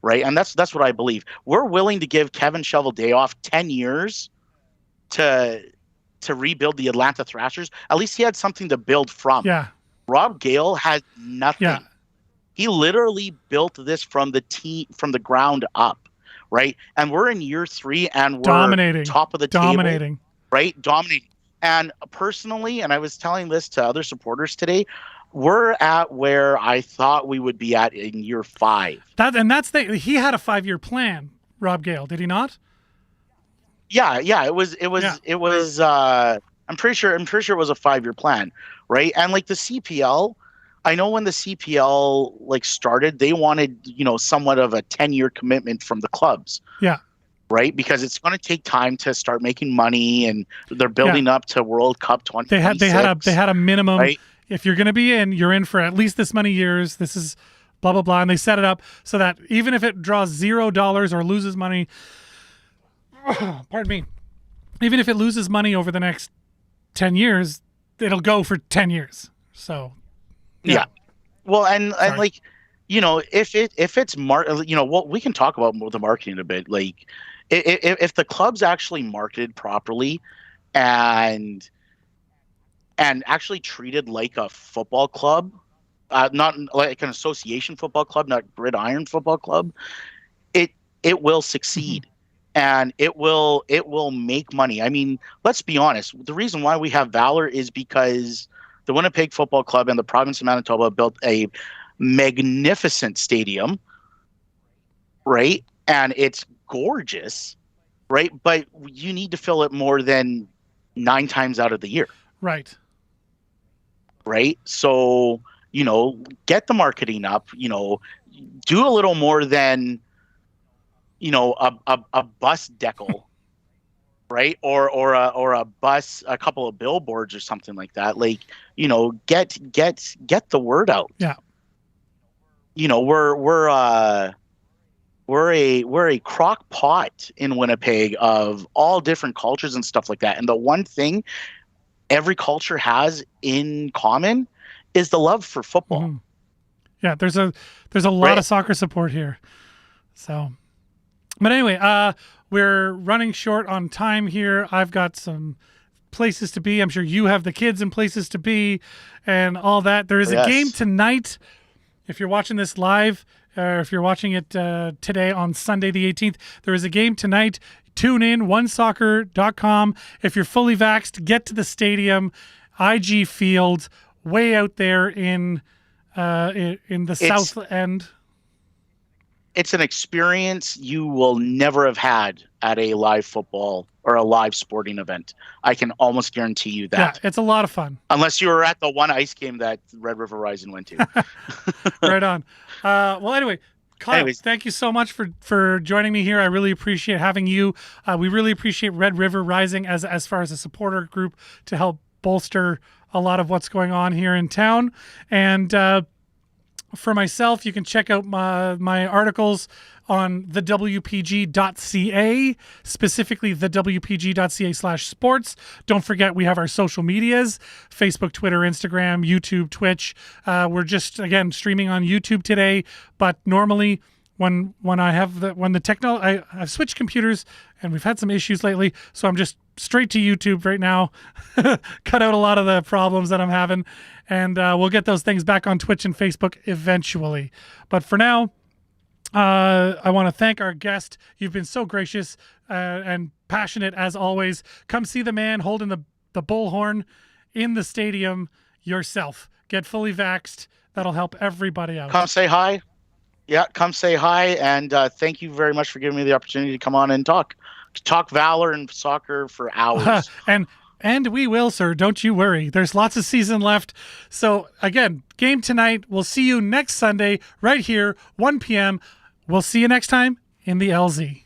[SPEAKER 4] right? And that's what I believe. We're willing to give Kevin Shoveldayoff 10 years to rebuild the Atlanta Thrashers. At least he had something to build from.
[SPEAKER 1] Yeah.
[SPEAKER 4] Rob Gale had nothing.
[SPEAKER 1] Yeah.
[SPEAKER 4] He literally built this from the ground up, right? And we're in year 3 and we're
[SPEAKER 1] dominating,
[SPEAKER 4] top of the
[SPEAKER 1] dominating.
[SPEAKER 4] table, right? Dominating. And personally, and I was telling this to other supporters today, we're at where I thought we would be at in year 5.
[SPEAKER 1] He had a 5-year plan, Rob Gale, did he not?
[SPEAKER 4] Yeah. It was. I'm pretty sure it was a 5-year plan, right? And like the CPL, I know when the CPL started, they wanted somewhat of a 10-year commitment from the clubs.
[SPEAKER 1] Yeah.
[SPEAKER 4] Right, because it's going to take time to start making money, and they're building up to World Cup 2026.
[SPEAKER 1] They had a minimum.
[SPEAKER 4] Right?
[SPEAKER 1] If you're going to be in, you're in for at least this many years. This is blah blah blah, and they set it up so that even if it draws $0 or loses money, pardon me, even if it loses money over the next 10 years, it'll go for 10 years. So,
[SPEAKER 4] yeah. Well, and if it's we can talk about the marketing a bit. Like, if the club's actually marketed properly and actually treated like a football club, not like an association football club, not gridiron football club, it will succeed. Mm-hmm. And it will make money. I mean, let's be honest. The reason why we have Valour is because the Winnipeg Football Club and the province of Manitoba built a magnificent stadium, right? And it's gorgeous, right? But you need to fill it more than 9 times out of the year.
[SPEAKER 1] Right.
[SPEAKER 4] Right? So, get the marketing up, do a little more than a bus decal, right? Or a bus, a couple of billboards or something like that. Like, get the word out.
[SPEAKER 1] Yeah.
[SPEAKER 4] We're a crock pot in Winnipeg of all different cultures and stuff like that. And the one thing every culture has in common is the love for football.
[SPEAKER 1] Mm-hmm. Yeah, there's a lot of soccer support here. So, but anyway, we're running short on time here. I've got some places to be. I'm sure you have the kids and places to be and all that. There is a game tonight. If you're watching this live, or if you're watching it today on Sunday the 18th, there is a game tonight. Tune in, onesoccer.com. If you're fully vaxxed, get to the stadium, IG Field, way out there in the south end.
[SPEAKER 4] it's an experience you will never have had at a live football or a live sporting event. I can almost guarantee you that.
[SPEAKER 1] Yeah, it's a lot of fun.
[SPEAKER 4] Unless you were at the one ice game that Red River Rising went to.
[SPEAKER 1] Right on. Well, anyway, Kyle,
[SPEAKER 4] Anyways.
[SPEAKER 1] thank you so much for joining me here. I really appreciate having you. We really appreciate Red River Rising as far as a supporter group to help bolster a lot of what's going on here in town. And for myself, you can check out my articles on thewpg.ca, specifically thewpg.ca/sports. Don't forget, we have our social medias: Facebook, Twitter, Instagram, YouTube, Twitch. We're just, again, streaming on YouTube today, but normally I've switched computers and we've had some issues lately, so I'm just straight to YouTube right now. Cut out a lot of the problems that I'm having, and we'll get those things back on Twitch and Facebook eventually. But for now, I want to thank our guest. You've been so gracious and passionate as always. Come see the man holding the bullhorn in the stadium yourself. Get fully vaxxed. That'll help everybody out.
[SPEAKER 4] Come say hi. Yeah, come say hi. And thank you very much for giving me the opportunity to come on and talk Valor and soccer for hours.
[SPEAKER 1] And we will, sir. Don't you worry. There's lots of season left. So, again, game tonight. We'll see you next Sunday right here, 1 p.m. We'll see you next time in the LZ.